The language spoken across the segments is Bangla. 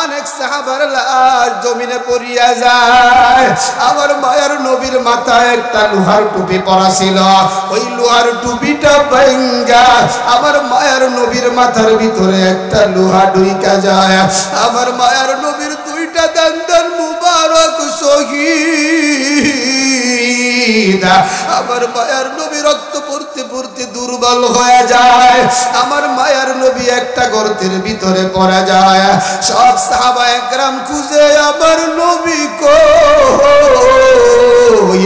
অনেক সাহাবার লাশ জমিনে পড়িয়া যায়। আমার মায়ের নবীর মাথায় একটা লোহার টুপি পরা ছিল, ওই লোহার টুপিটা ভাঙ্গা আমার মায়ের নবীর মাথার ভিতরে একটা লোহা ঢুইকা যায়। আমার মায়ের নবীর দুইটা দান্দান মুবারক শহীদ। আমার মায়ের নবী রক্ত পড়তে পড়তে দুর্বল হয়ে যায়। আমার মায়ের নবী একটা গর্তের ভিতরে পড়ে যায়। সব সাহাবা একরাম খুঁজে আমার নবী কই,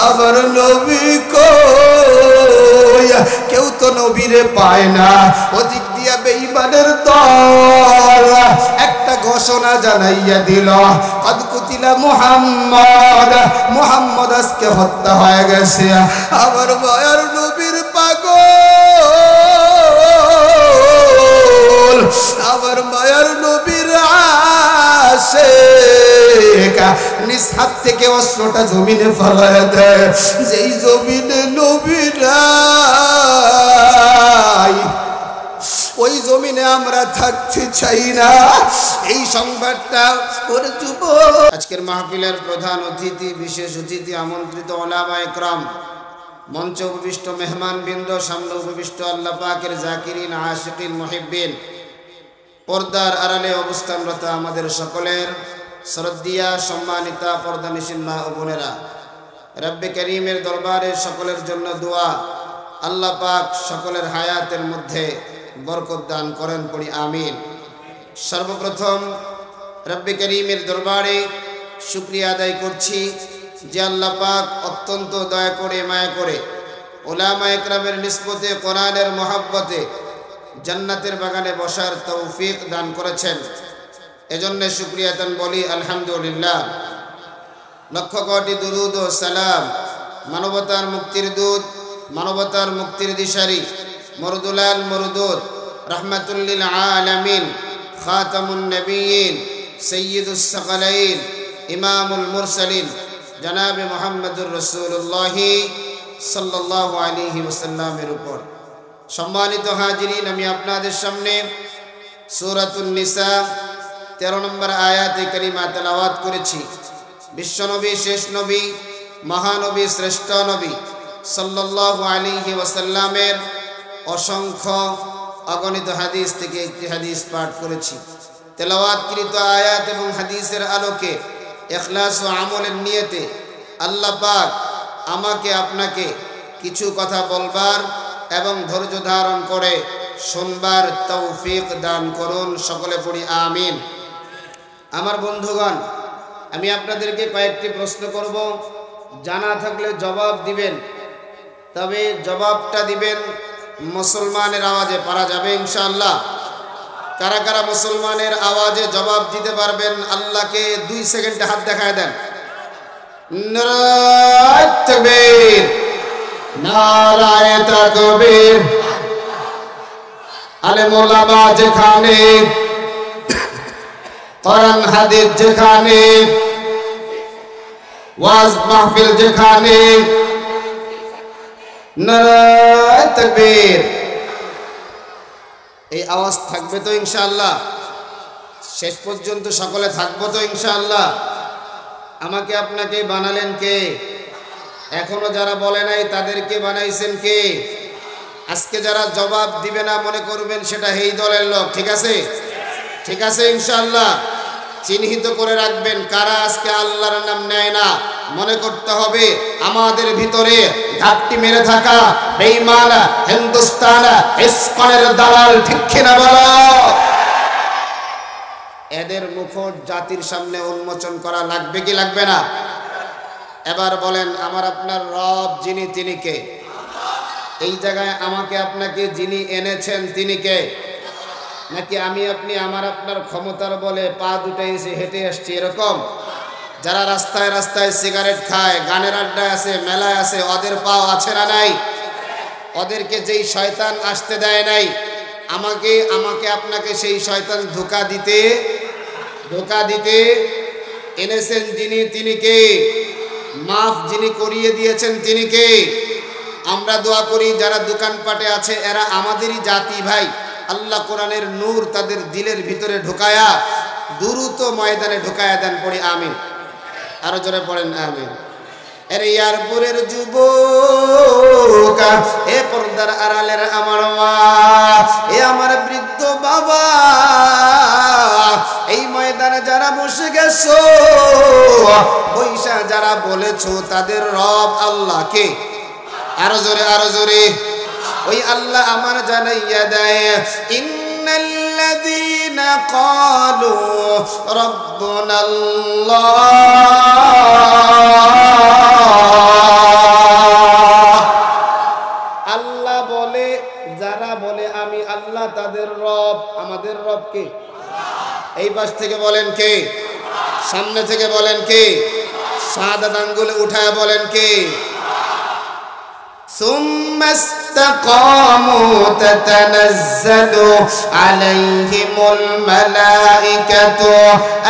আমার নবী কই, কেউ তো নবীরে পায় না। ওদিক দিয়া বেঈমানের দল একটা ঘোষণা জানাইয়া দিল, কদ কুতিলা মুহাম্মদ, মুহাম্মদ আজকে হত্যা হয়ে গেছে। আমার মায়ের নবীর পাগল, আমার মায়ের নবীর আশিক নিজ হাত থেকে অস্ত্রটা জমিনে ফেলায় দেয়। যেই জমিনে নবী নাই, ওই জমিনে আমরা থাকতে চাই না। এই সংবাদটা ওর যুবক। আজকের মাহফিলের প্রধান অতিথি, বিশেষ অতিথি, আমন্ত্রিত ওলামা একরাম, মঞ্চ উপবিষ্ট মেহমান বৃন্দ, সামনে উপবিষ্ট আল্লাহ পাকের জাকিরিন, আশিকিন, মুহিব্বিন, পর্দার আড়ালে অবস্থানরত আমাদের সকলের শ্রদ্ধেয়া সম্মানিতা পর্দানিশীন মা ও বোনেরা, রব্বে করিমের দরবারে সকলের জন্য দোয়া, আল্লাহ পাক সকলের হায়াতের মধ্যে বরকত দান করেন, পড়ি আমিন। সর্বপ্রথম রব্বে করিমের দরবারে শুকরিয়া আদায় করছি যে আল্লাহ পাক অত্যন্ত দয়া করে মায়া করে ওলামা একরামের নিসবতে কোরআনের মহব্বতে জান্নাতের বাগানে বসার তৌফিক দান করেছেন। এজন্য শুকরিয়া দান বলি আলহামদুলিল্লাহ। লক্ষ কোটি দুরুদ ও সালাম মানবতার মুক্তির দূত, মানবতার মুক্তির দিশারি, মরদুলাল মরদুদ, রহমাতুল লিল আলামিন, খাতামুন নবিয়্যিন, সাইয়্যিদুস সাকালাইন, ইমামুল মুরসালিন, জনাবে মুহাম্মদুর রাসূলুল্লাহ সাল্লাল্লাহু আলাইহি ওয়াসাল্লামের উপর। সম্মানিত হাজিরিন, আমি আপনাদের সামনে সূরাতুন নিসা 13 নম্বর আয়াতে কারিমা তেলাওয়াত করেছি। বিশ্বনবী, শেষ নবী, মহানবী, শ্রেষ্ঠ নবী সাল্লাল্লাহু আলাইহি ওয়াসাল্লামের অসংখ্য অগণিত হাদিস থেকে একটি হাদিস পাঠ করেছি। তেলাওয়াতকৃত আয়াত এবং হাদিসের আলোকে ইখলাস ও আমলের নিয়তে আল্লাহ পাক আমাকে আপনাকে কিছু কথা বলবার এবং ধৈর্য ধারণ করে শুনবার তৌফিক দান করুন। সকলে পড়ি আমিন। আমার বন্ধুগণ, আমি আপনাদেরকে কয়েকটি প্রশ্ন করব, জানা থাকলে জবাব দিবেন, তবে জবাবটা দিবেন মুসলমানের আওয়াজে। পারা যাবে ইনশাআল্লাহ? কারা কারা মুসলমানের আওয়াজে জবাব দিতে পারবেন আল্লাহকে 2 সেকেন্ডে হাত দেখায় দেন। নারায়ে তাকবীর, নারায়ে তাকবীর। আলেম ওলামা যেখানে, কোরআন হাদিস যেখানে, ওয়াজ মাহফিল যেখানে, নারায়ে তাকবীর। এই আওয়াজ থাকবে তো ইনশাআল্লাহ? শেষ পর্যন্ত সকলে থাকবো তো ইনশাআল্লাহ? আমাকে আপনাকে বানালেন কে? এখনো যারা বলে নাই তাদেরকে বানাইছেন কে? আজকে যারা জবাব দিবে না মনে করবেন সেটা এই দলের লোক। ঠিক আছে? ঠিক আছে ইনশাআল্লাহ? চিহ্নিত করে রাখবেন কারা আজকে আল্লাহর নাম নেয় না। মনে করতে হবে আমাদের ভিতরে ঘাটতি মেরে থাকা বেঈমান হিন্দুস্তান ইসকনের দালাল, ঠিক কিনা বলো? এদের মুখোশ জাতির সামনে উন্মোচন করা লাগবে কি লাগবে না? এবার বলেন, আমার আপনার রব যিনি, তিনি কে? এই জায়গায় আমাকে আপনাকে যিনি এনেছেন তিনি কে? নাকি আমি আপনি আমার আপনার ক্ষমতার বলে পা দুটো এসে হেঁটে আসছি এরকম? যারা রাস্তায় রাস্তায় সিগারেট খায়, গানের আড্ডায় আছে, মেলায় আছে, ওদের পাও আছে না নাই? ওদেরকে যেই শয়তান আসতে দেয় নাই, আমাকে আপনাকে সেই শয়তান ধোঁকা দিতে এনেছেন যিনি, তিনি কে? মাফ যিনি করিয়ে দিয়েছেন তিনি কে? আমরা দোয়া করি যারা দোকানপাটে আছে এরা আমাদেরই জাতি ভাই। আল্লাহ কোরআনের নূর তাদের দিলের ভিতরে ঢোকায়া দ্রুত ময়দানে ঢুকায়া দেন, পড়ি আমিন। আরো জোরে পড়েন আমিন। আরে ইয়ারপুরের যুবক, এ পর্দার আড়ালের আমার মা, এ আমার বৃদ্ধ বাবা, এই ময়দানে যারা বসে গেছো, বৈশা যারা বলেছো তাদের রব আল্লাহকে, আরো জোরে আরো জোরে, ওই আল্লাহ আমার জানাইয়া দেয়, ইন্নাল্লাযীনা ক্বালু রাব্বুনাল্লাহ, আল্লাহ বলে, যারা বলে আমি আল্লাহ তাদের রব, আমাদের রব কে? এই পাশ থেকে বলেন কে? সামনে থেকে বলেন কে? শাহাদাত আঙ্গুলে উঠায় বলেন কে? ثم استقاموا تتنزل عليهم الملائكة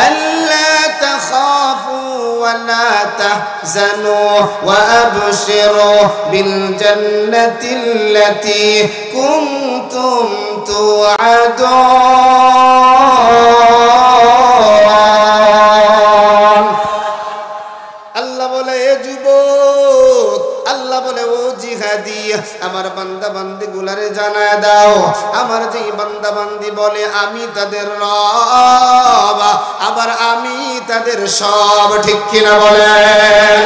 ألا تخافوا ولا تحزنوا وأبشروا بالجنة التي كنتم توعدون। আল্লাহ বলে এ যুবক, আল্লাহ বলে ও জিহাদি, আমার বান্দা বান্দি গুলারে জানায় দাও, আমার যে বান্দা বান্দি বলে আমি তাদের রব, আবার আমি তাদের সব, ঠিক কিনা বলেন?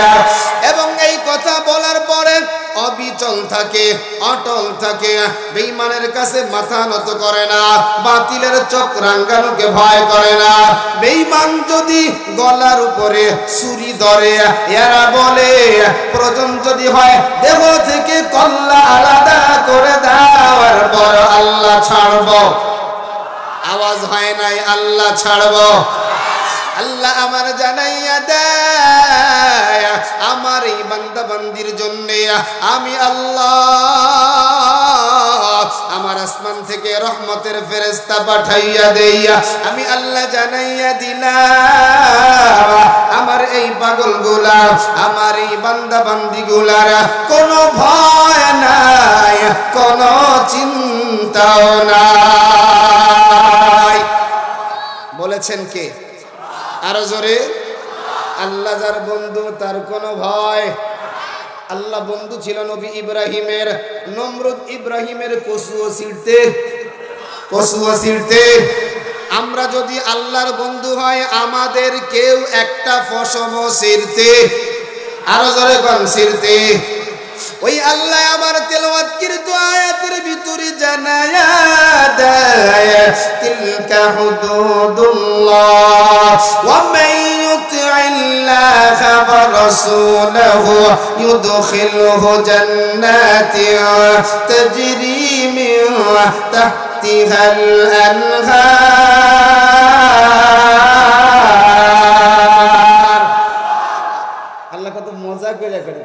এবং এই কথা বলার পরে অবিচল থাকে, অটল থাকে, বেঈমানের কাছে মাথা নত করে না, বাতিলের চোখ রাঙ্গানোকে ভয় করে না। বেঈমান যদি গলার উপরে ছুরি ধরে, এরা বলে প্রয়োজন যদি হয় দেহ থেকে কল্লা আলাদা করে দেওয়ার পর আল্লাহ ছাড়ব। আওয়াজ হয় নাই, আল্লাহ ছাড়ব। আল্লাহ আমার জানাইয়া দেয়, আমার এই বান্দা বান্দির জন্য আমি আল্লাহ আমার আসমান থেকে রহমতের ফেরেশতা পাঠাইয়া দেইয়া, আমি আল্লাহ জানাইয়া দিলাম আমার এই পাগল গুলা, আমার এই বান্দা বান্দি গুলার কোনো ভয় নাই, কোনো চিন্তাও নাই। বলেছেন কে? আরো জোরে। আল্লাহ যার বন্ধু তার কোনো ভয়। আল্লাহ বন্ধু ছিল নবী ইব্রাহিমের, নমরুদ ইব্রাহিমের কসুও ছিঁড়তে। আমরা যদি আল্লাহর বন্ধু হয় আমাদের কেউ একটা ফসমও ছিঁড়তে, আরো জোরে কোন ছিঁড়তে। ওই আল্লাহ আমার তেলাওয়াতকৃত আয়াতের ভিতরে জানায়া দেয়, তিলকা হুদুদুল্লাহ ওয়া মান ইউতি'িল্লাহা ওয়া রাসূলাহু ইউদখিলহু জান্নাতিন তাজরি মিন তাহতিহাল আনহার। আল্লাহ কত মজা করে করে।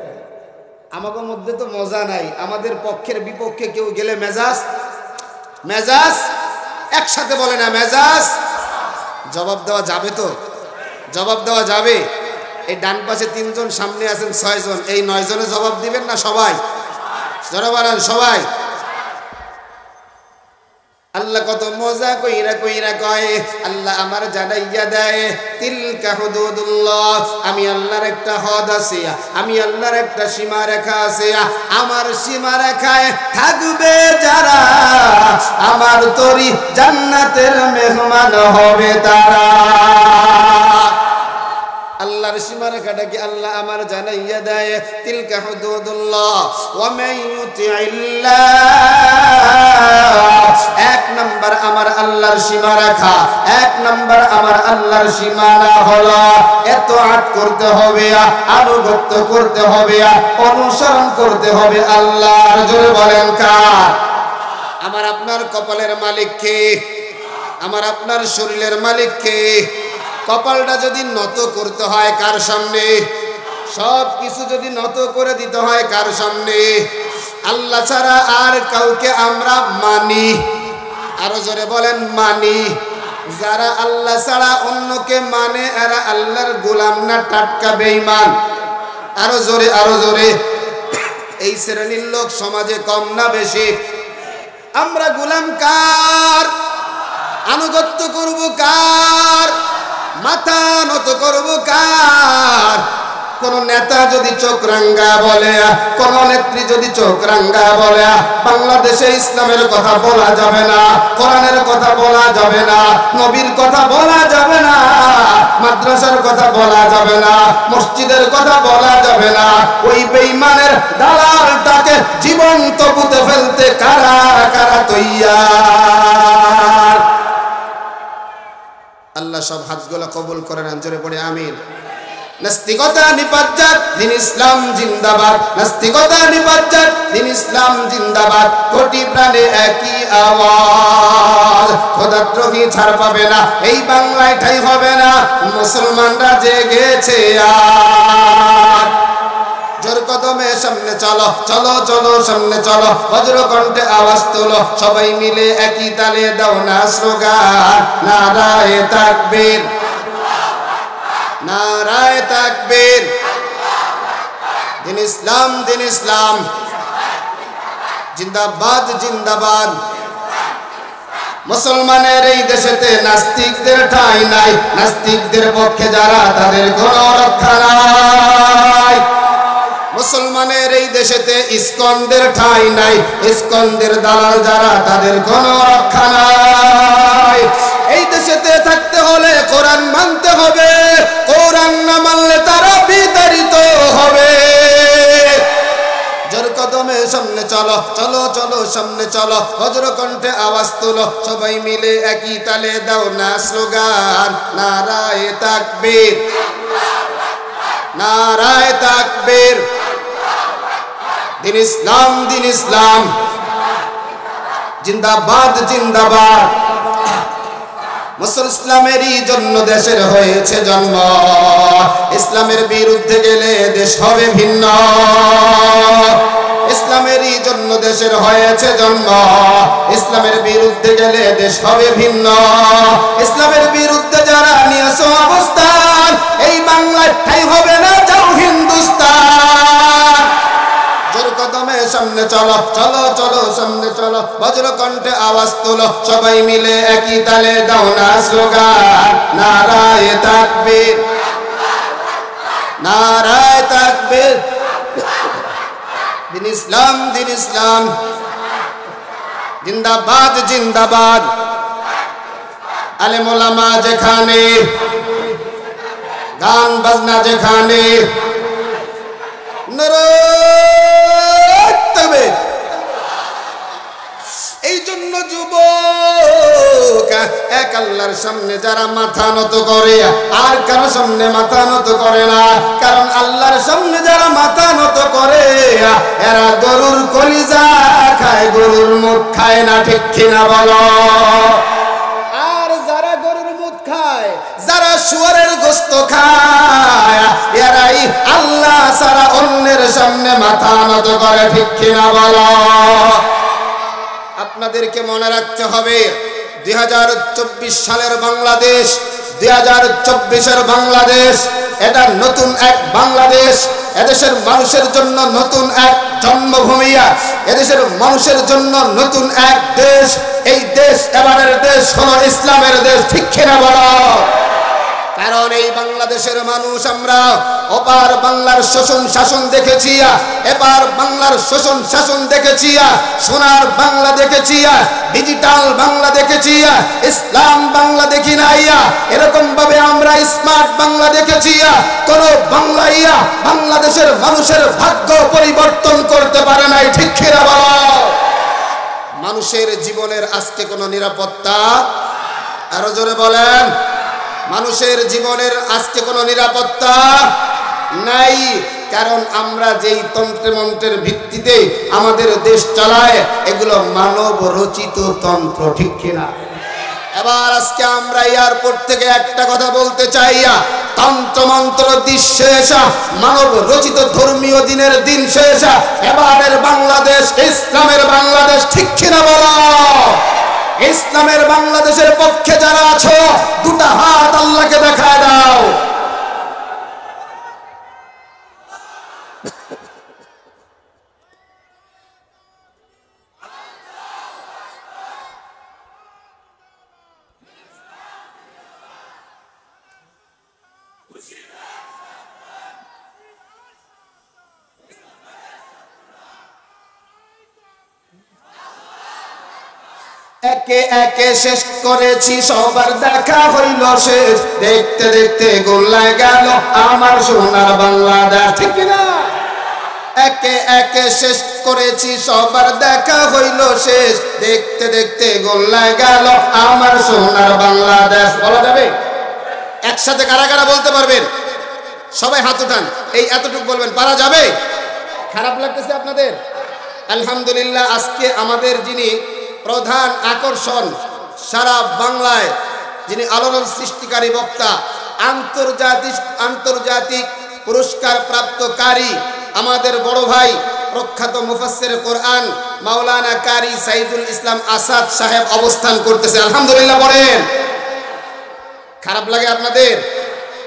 আমাদের মধ্যে তো মজা নাই, আমাদের পক্ষের বিপক্ষে কেউ গেলে মেজাজ একসাথে বলে না, মেজাজ। জবাব দেওয়া যাবে তো? জবাব দেওয়া যাবে? এই ডান পাশে 3 জন, সামনে আছেন 6 জন, এই 9 জনে জবাব দিবেন না সবাই? জোরে বলেন সবাই। আল্লাহ কত মজা কইরা কয়, আল্লাহ আমার জানাইয়া দেয়, তিলকা হুদুদুল্লাহ, আমি আল্লাহর একটা হদ আছে, আমি আল্লাহর একটা সীমা রেখা আছে, আমার সীমা রেখায় থাকবে যারা আমার তরি জান্নাতের মেহমান হবে তারা। আল্লাহর সীমারেখাটা কি আল্লাহ আমার জানাইয়া দেয়, তিলকা হুদুদুল্লাহ ওয়া মান ইউতি'িল্লাহ। 1 নাম্বার আমার আল্লাহর সীমারেখা, 1 নাম্বার আমার আল্লাহর সীমানা হলো ইতাআত করতে হবে, আনুগত্য করতে হবে, অনুসরণ করতে হবে আল্লাহর। জোরে বলেন কার? আমার আপনার কপালের মালিক কে? আমার আপনার শরীরের মালিক কে? কপালটা যদি নত করতে হয় কার সামনে? সব কিছু যদি নত করে দিতে হয় কার সামনে? আল্লাহ ছাড়া আর কাউকে আমরা মানি। আরো জোরে বলেন মানি। যারা আল্লাহ ছাড়া অন্যকে মানে এরা আল্লাহর গোলাম না টাটকা বেঈমান? আরো জোরে আরো জোরে। এই শ্রেণীর লোক সমাজে কম না বেশি? আমরা গোলাম কার? আনুগত্য করব কার? করব কার? কোন নেতা যদি চোখ রাঙ্গা বলে, কোন নেত্রী যদি চোখ রাঙ্গা বলে বাংলাদেশে ইসলামের কথা বলা যাবে না, কোরআনের কথা বলা যাবে না, নবীর কথা বলা যাবে না, মাদ্রাসার কথা বলা যাবে না, মসজিদের কথা বলা যাবে না, ওই বেঈমানের দালালটাকে জীবন্ত পুঁতে ফেলতে কারা কারা তৈয়ার? আল্লাহ সব হাতগুলো কবুল করেন, জোরে পড়ে আমিন। নাস্তিকতা নিপাজ্জাত, দিন ইসলাম জিন্দাবাদ। নাস্তিকতা নিপাজ্জাত, দিন ইসলাম জিন্দাবাদ। কোটি প্রাণে একই আওয়াজ, খোদাদ্রোহী ছাড় পাবে না, এই বাংলায় ঠাঁই হবে না, মুসলমানরা জেগেছে আজ। জোর কদমে সামনে চলো, চলো চলো সামনে চলো, বজ্র কণ্ঠে আওয়াজ তোলো, সবাই মিলে একই তালে দাও না স্লোগান, নারায়ে তাকবীর, নারায়ে তাকবীর। দিন ইসলাম, দিন ইসলাম জিন্দাবাদ, জিন্দাবাদ। মুসলমানের এই দেশেতে নাস্তিকদের ঠাঁই নাই, নাস্তিকদের পক্ষে যারা তাদের কোনো রক্ষা নাই। মুসলমানের এই দেশেতে ইসকনদের ঠাঁই নাই, ইসকনদের দালাল যারা তাদের কোনো রক্ষা নাই। এই দেশেতে থাকতে হলে কোরআন মানতে হবে, কোরআন না মানলে তারা বিতাড়িত হবে। জোর কদমে সামনে চলো, চলো চলো সামনে চলো, বজ্র কণ্ঠে আওয়াজ তোলো, সবাই মিলে একই তালে দাও না স্লোগান, নারায়ে তাকবীর, নারায়ে তাকবীর। দিন ইসলাম, দিন ইসলাম জিন্দাবাদ, জিন্দাবাদ। মুসলিম ইসলামেরই জন্য দেশের হয়েছে জন্ম, ইসলামের বিরুদ্ধে গেলে দেশ হবে ভিন্ন। ইসলামেরই জন্য দেশের হয়েছে জন্ম, ইসলামের বিরুদ্ধে গেলে দেশ হবে ভিন্ন। ইসলামের বিরুদ্ধে যারা নিয়েছে অবস্থান, এই বাংলায় ঠাঁই হবে না, যাও হিন্দুস্তান। জোর কদমে সামনে চলো, চলো চলো সামনে চলো, বজ্র কণ্ঠে আওয়াজ তোলো, সবাই মিলে একই তালে দাও না স্লোগান, নারায়ে তাকবীর, নারায়ে তাকবীর। দিন ইসলাম, দিন ইসলাম জিন্দাবাদ, জিন্দাবাদ। আলেম ওলামা যেখানে, গান বাজনা যেখানে, এই জন্য যুবক এক আল্লাহর সামনে যারা মাথা নত করে আর কারো সামনে মাথা নত করে না, কারণ আল্লাহর সামনে যারা মাথা নত করে এরা গরুর কলিজা খায়, গরুর মুখ খায় না, ঠিক কিনা বলো? আর যারা গরুর মুখ খায়, যারা শুয়োরের গোশত খায়, এরাই আল্লাহ ছাড়া অন্যের সামনে মাথা নত করে, ঠিক কিনা বলো? আপনাদেরকে মনে রাখতে হবে 2024 সালের বাংলাদেশ, 2024-এর বাংলাদেশ, এটা নতুন এক বাংলাদেশ। এদেশের মানুষের জন্য নতুন এক জন্মভূমি, এদেশের মানুষের জন্য নতুন এক দেশ। এই দেশ, এবারের দেশ হলো ইসলামের দেশ, ঠিক কিনা বলো? কারণ এই বাংলাদেশের মানুষ আমরা ওপার বাংলার শোষণ শাসন দেখেছি, এপার বাংলার শোষণ শাসন দেখেছি, সোনার বাংলা দেখেছি, ডিজিটাল বাংলা দেখেছি, ইসলাম বাংলা দেখি নাই। এরকম ভাবে আমরা স্মার্ট বাংলা দেখেছি। কোন বাংলাইয়া বাংলাদেশের মানুষের ভাগ্য পরিবর্তন করতে পারে নাই, ঠিক কিনা বলো? মানুষের জীবনের আজকে কোনো নিরাপত্তা, আরো জোরে বলেন, মানুষের জীবনের আজকে কোনো নিরাপত্তা নাই। কারণ আমরা যেই তন্ত্র মন্ত্রের ভিত্তিতে আমাদের দেশ চালায়, এগুলো মানব রচিত তন্ত্র, ঠিক কিনা? এবার আজকে আমরা এয়ারপোর্ট থেকে একটা কথা বলতে চাই, তন্ত্র মন্ত্র দিন শেষ, মানব রচিত ধর্মীয় দিনের দিন শেষ। এবারের বাংলাদেশ ইসলামের বাংলাদেশ, ঠিক কিনা বলো? ইসলামের বাংলাদেশের পক্ষে যারা আছো, দুটা হাত আল্লাহকে দেখায় দাও। একে একে শেষ করেছি সবার দেখা হইল শেষ, দেখতে দেখতে গোল্লায় গেল আমার সোনার বাংলাদেশ। ঠিক না? একে একে শেষ করেছি সবার দেখা হইল শেষ, দেখতে দেখতে গোল্লায় গেল আমার সোনার বাংলাদেশ। বলা যাবে? একসাথে কারা কারা বলতে পারবেন? সবাই হাত উঠান, এই এতটুকু বলবেন। পারা যাবে? খারাপ লাগতেছে আপনাদের? আলহামদুলিল্লাহ, আজকে আমাদের যিনি প্রধান আকর্ষণ, সারা বাংলায় যিনি আলোড়ন সৃষ্টিকারী বক্তা, আন্তর্জাতিক পুরস্কার প্রাপ্তকারী আমাদের বড় ভাই প্রখ্যাত মুফাসসির কোরআন মাওলানা কারি সাইদুল ইসলাম আসাদ সাহেব অবস্থান করতেছে। আলহামদুলিল্লাহ বলেন। খারাপ লাগে আপনাদের?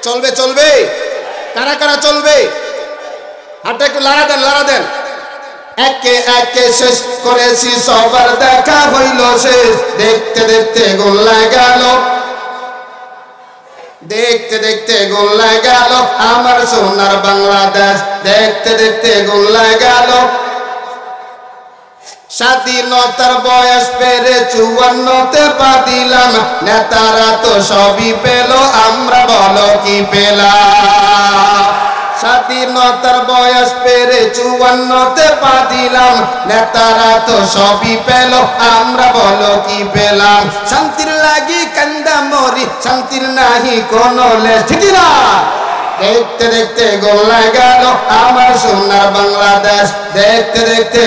চলবে চলবে? কারা কারা চলবে? হাতটা একটু লাড়া দেন, লাড়া দেন। একে একে শেষ করেছি সবার দেখা হইল শেষ, দেখতে দেখতে গোল্লায় গেল, দেখতে দেখতে গোল্লায় গেল আমার সোনার বাংলাদেশ, দেখতে দেখতে গোল্লায় গেল। স্বাধীনতার বয়স পেরে 54তে পা দিলাম, নেতারা তো সবই পেল, আমরা বলো কি পেলাম? স্বাধীনতার বয়স পেরে 54তে পা দিলাম, নেতারা তো সবই পেল, আমরা বলো কি পেলাম? শান্তির লাগি কান্দা মরি, শান্তির নাহি কোনো লেশ। ঠিক না? দেখতে দেখতে গোল্লায় গেল আমার সোনার বাংলাদেশ, দেখতে দেখতে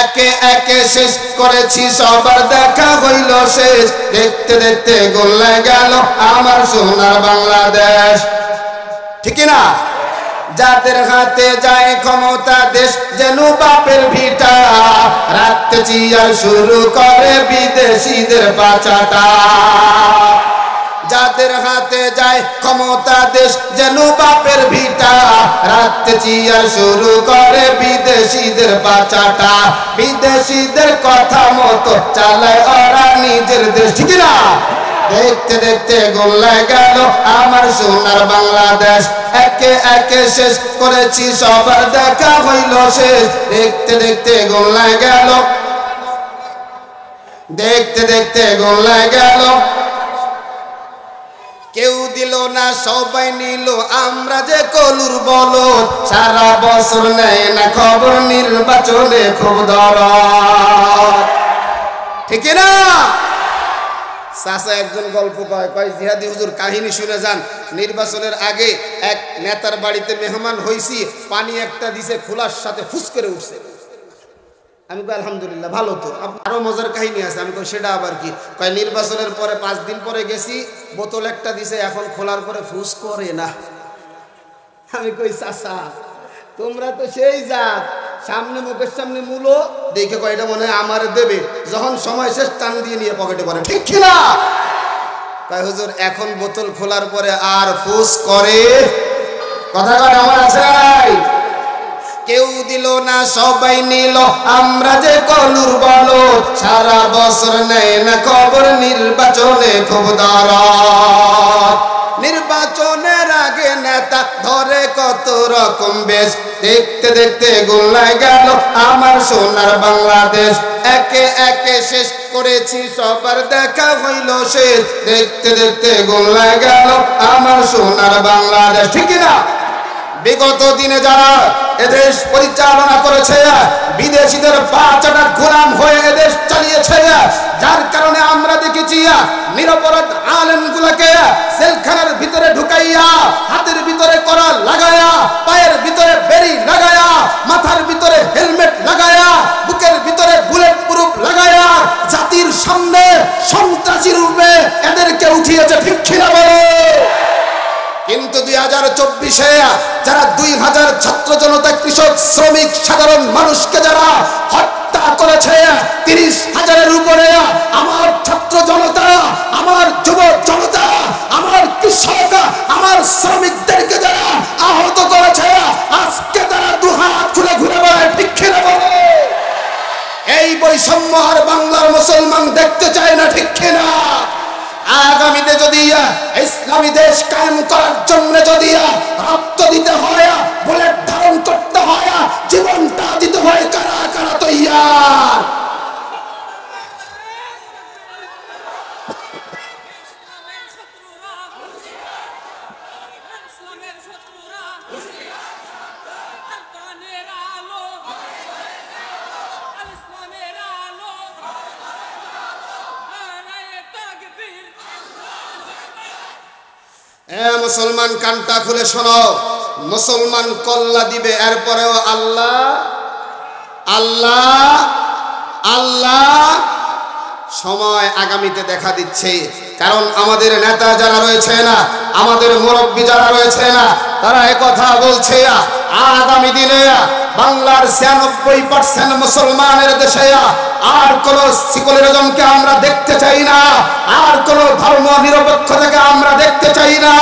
একে একে শেষ করেছি সবার দেখা হইল শেষ, দেখতে দেখতে গোল্লায় গেল আমার সোনার বাংলাদেশ। ঠিক না? যাদের হাতে যায় ক্ষমতা দেশ যেন বাপের ভিটা, রাখতে চিয়ার শুরু করে বিদেশিদের পাচাটা। যাদের হাতে যায় ক্ষমতা দেশ যেন বাপের ভিটা, রাখতে চিয়ার শুরু করে বিদেশিদের পাচাটা। বিদেশিদের কথা মতো চালায় ওরা নিজের দেশ। ঠিক না? দেখতে দেখতে গোল্লায় গেল আমার সোনার বাংলাদেশ, একে একে শেষ করেছি সবার দেখা হইল শেষ, দেখতে দেখতে গোল্লায় গেল, দেখতে দেখতে গোল্লায় গেল। কেউ দিল না সবাই নিল, আমরা যে কলুর বলদ, সারা বছর নেয় না খবর, নির্বাচনে খুব দরদ। ঠিক না? চাচা একজন গল্প কয় জিহাদি হুজুর কাহিনী শুনে যান। নির্বাচনের আগে এক নেতার বাড়িতে মেহমান হইছি, পানি একটা দিছে, খোলার সাথে ফুস করে উঠছে। আমি কই আলহামদুলিল্লাহ, ভালো তো। আরো মজার কাহিনী আছে। আমি কই সেটা আবার কি? কয় নির্বাচনের পরে 5 দিন পরে গেছি, বোতল একটা দিছে, এখন খোলার পরে ফুস করে না। আমি কই চাচা তোমরা তো সেই জাত, সামনে মুখের সামনে মূলো দেখে কয় এটা মনে হয় আমার দেবে, যখন সময় শেষ টান দিয়ে নিয়ে পকেটে পড়ে। ঠিক কিনা? কয় হুজুর এখন বোতল খোলার পরে আর ফুস করে? কথা কয় আমার আছে নাই? কেউ দিল না সবাই নিল, আমরা যে কলুর বলদ, সারা বছর নেয় না খবর, নির্বাচনে খুব দরদ। নির্বাচনের আগে নেতা ধরে কত রকম বেশ, দেখতে দেখতে গোল্লায় গেল আমার সোনার বাংলাদেশ, একে একে শেষ করেছি সবার দেখা হইল শেষ, দেখতে দেখতে গোল্লায় গেল আমার সোনার বাংলাদেশ। ঠিক না? বিগত দিনে যারা এদেশ পরিচালনা করেছে, বিদেশিদের পাচাটা গোলাম হয়ে এদেশ চালিয়েছে, যার কারণে আমরা দেখেছি নিরপরাধ আলেমগুলোকে জেলখানার ভিতরে ঢুকাইয়া, হাতের ভিতরে কড়া লাগায়া, পায়ের ভিতরে বেড়ি লাগায়া, মাথার ভিতরে হেলমেট লাগায়া, বুকের ভিতরে বুলেট প্রুফ লাগায়া, জাতির সামনে সন্ত্রাসী রূপে এদেরকে উঠিয়েছে। ঠিক কিনা বলে? কিন্তু 2024-এ যারা 2000 ছাত্র জনতা, কৃষক, শ্রমিক, সাধারণ মানুষকে যারা হত্যা করেছে, 30,000-এর উপরে আমার ছাত্র জনতা, আমার যুব জনতা, আমার কৃষক, আমার শ্রমিকদেরকে যারা আহত করেছে, আজকে তারা দুহাত খুলে ঘুরে বেড়ায়। ঠিক কিনা বলে? এই বৈষম্য আর বাংলার মুসলমান দেখতে চায় না। ঠিক কিনা? আগামীতে যদি ইসলামী দেশ কায়েম করার জন্য যদি রক্ত দিতে হয়, বুলেট ধারণ করতে হয়, জীবনটা দিতে হয়, কারা কারা তৈয়ার? মুসলমান কানটা খুলে শোনো, মুসলমান কল্লা দিবে, এরপরেও আল্লাহ আল্লাহ আল্লাহ। সময় আগামীতে দেখা দিচ্ছে, কারণ আমাদের নেতা যারা রয়েছে না, আমাদের মুরব্বী যারা রয়েছে না, তারা একথা বলছে আগামী দিনে বাংলার 96% মুসলমানের দেশে আর কোন সেকুলারিজমকে আমরা দেখতে চাই না, আর কোন ধর্ম নিরপেক্ষতাকে আমরা দেখতে চাই না।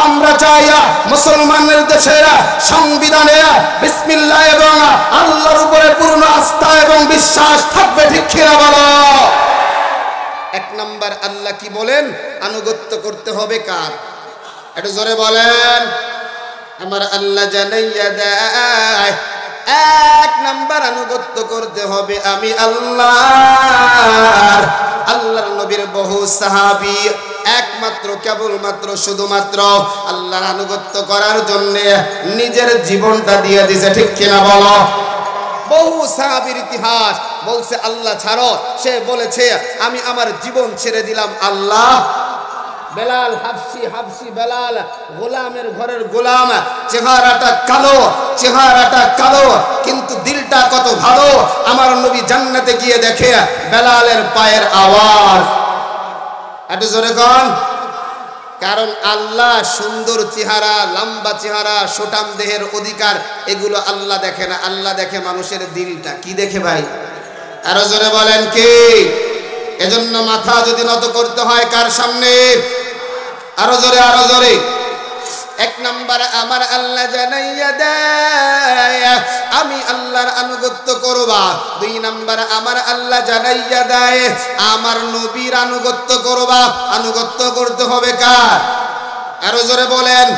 আমরা চাই মুসলমানের দেশে সংবিধানে বিসমিল্লাহ এবং আল্লাহর উপরে পূর্ণ আস্থা এবং বিশ্বাস থাকবে, ঠিক কিনা বলো? এক নাম্বার আল্লাহ কি বলেন? আনুগত্য করতে হবে কার? একটু জোরে বলেন। আমার আল্লাহ জানাইয়া দেয়, এক নাম্বার আনুগত্য করতে হবে আমি আল্লাহর। আল্লাহর নবীর বহু সাহাবী একমাত্র কেবলমাত্র শুধুমাত্র আল্লাহর আনুগত্য করার জন্য নিজের জীবনটা দিয়ে দিয়েছে, ঠিক কিনা বলো? বহু সাহাবীর ইতিহাস বলছে আল্লাহ ছাড়ো, সে বলেছে আমি আমার জীবন ছেড়ে দিলাম আল্লাহ। বেলাল হাবশি বেলাল গোলামের ঘরের গোলাম, চেহারাটা কালো কিন্তু দিলটা কত ভালো। আমার নবী জান্নাতে গিয়ে দেখে বেলালের পায়ের আওয়াজ। একটু জোরে কোন? কারণ আল্লাহ সুন্দর চেহারা, লম্বা চেহারা, সুঠাম দেহের অধিকার এগুলো আল্লাহ দেখে না, আল্লাহ দেখে মানুষের দিলটা। কি দেখে ভাই? আরো জোরে বলেন কি? এজন্য মাথা যদি নত করতে হয় কার সামনে? আরো জোরে আরো জোরে। এক নাম্বার আমার আল্লাহ জানাইয়া দেয় আমি আল্লাহর আনুগত্য করবা। দুই নাম্বার আমার আল্লাহ জানাইয়া দেয় আমার নবীর আনুগত্য করবা। আনুগত্য করতে হবে কার? আরো জোরে বলেন।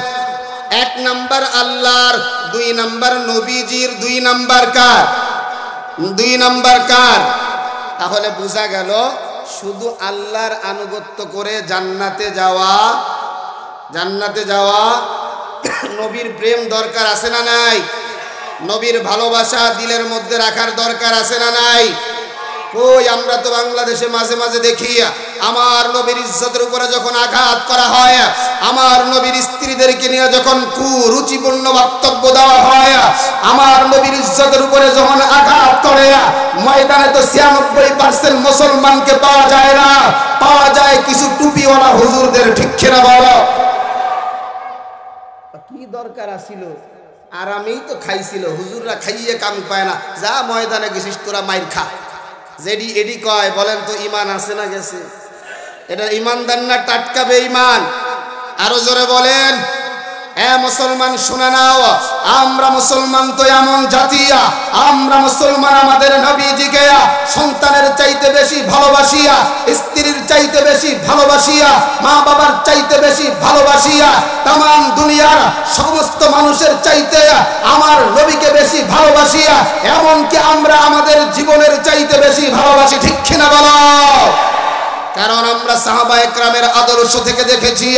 এক নাম্বার আল্লাহর, দুই নাম্বার নবীজির, দুই নাম্বার কার? দুই নাম্বার কার? তাহলে বোঝা গেল শুধু আল্লাহর আনুগত্য করে জান্নাতে যাওয়া নবীর প্রেম দরকার আছে না নাই? নবীর ভালোবাসা দিলের মধ্যে রাখার দরকার আছে না নাই? কই আমরা তো বাংলাদেশে মাঝে মাঝে দেখি আমার নবীর ইজ্জতের উপরে যখন আঘাত করা হয়, আমার নবীর স্ত্রীদেরকে নিয়ে যখন কুরুচিপূর্ণ বক্তব্য দেওয়া হয়, আমার নবীর ইজ্জতের উপরে যখন আঘাত করে, ময়দানে তো 96% মুসলমানকে পাওয়া যায় না, পাওয়া যায় কিছু টুপিওয়ালা হুজুরদের, ঠিক কিনা বলো? কি দরকার আছিল? আরামেই তো খাইছিল, হুজুররা খাইয়ে কাম পায় না, যা ময়দানে গেছিস তোরা মাইর খা। যেডি এডি কয় বলেন তো ইমান আছে না গেছে? এটা ইমানদার না টাটকা বেঈমান? আরো জোরে বলেন। হ্যাঁ মুসলমান শুনে নাও, আমরা মুসলমান তো এমন জাতি, আমরা মুসলমান আমাদের নবীজিকে সন্তানের চাইতে বেশি ভালোবাসিয়া, স্ত্রীর চাইতে বেশি ভালোবাসিয়া, মা বাবার চাইতে বেশি ভালোবাসিয়া, তামাম দুনিয়ার সমস্ত মানুষের চাইতে আমার নবীকে বেশি ভালোবাসিয়া, এমনকি আমরা আমাদের জীবনের চাইতে বেশি ভালোবাসি, ঠিক কিনা বলো? কারণ আমরা সাহাবায়ে কেরামের আদর্শ থেকে দেখেছি,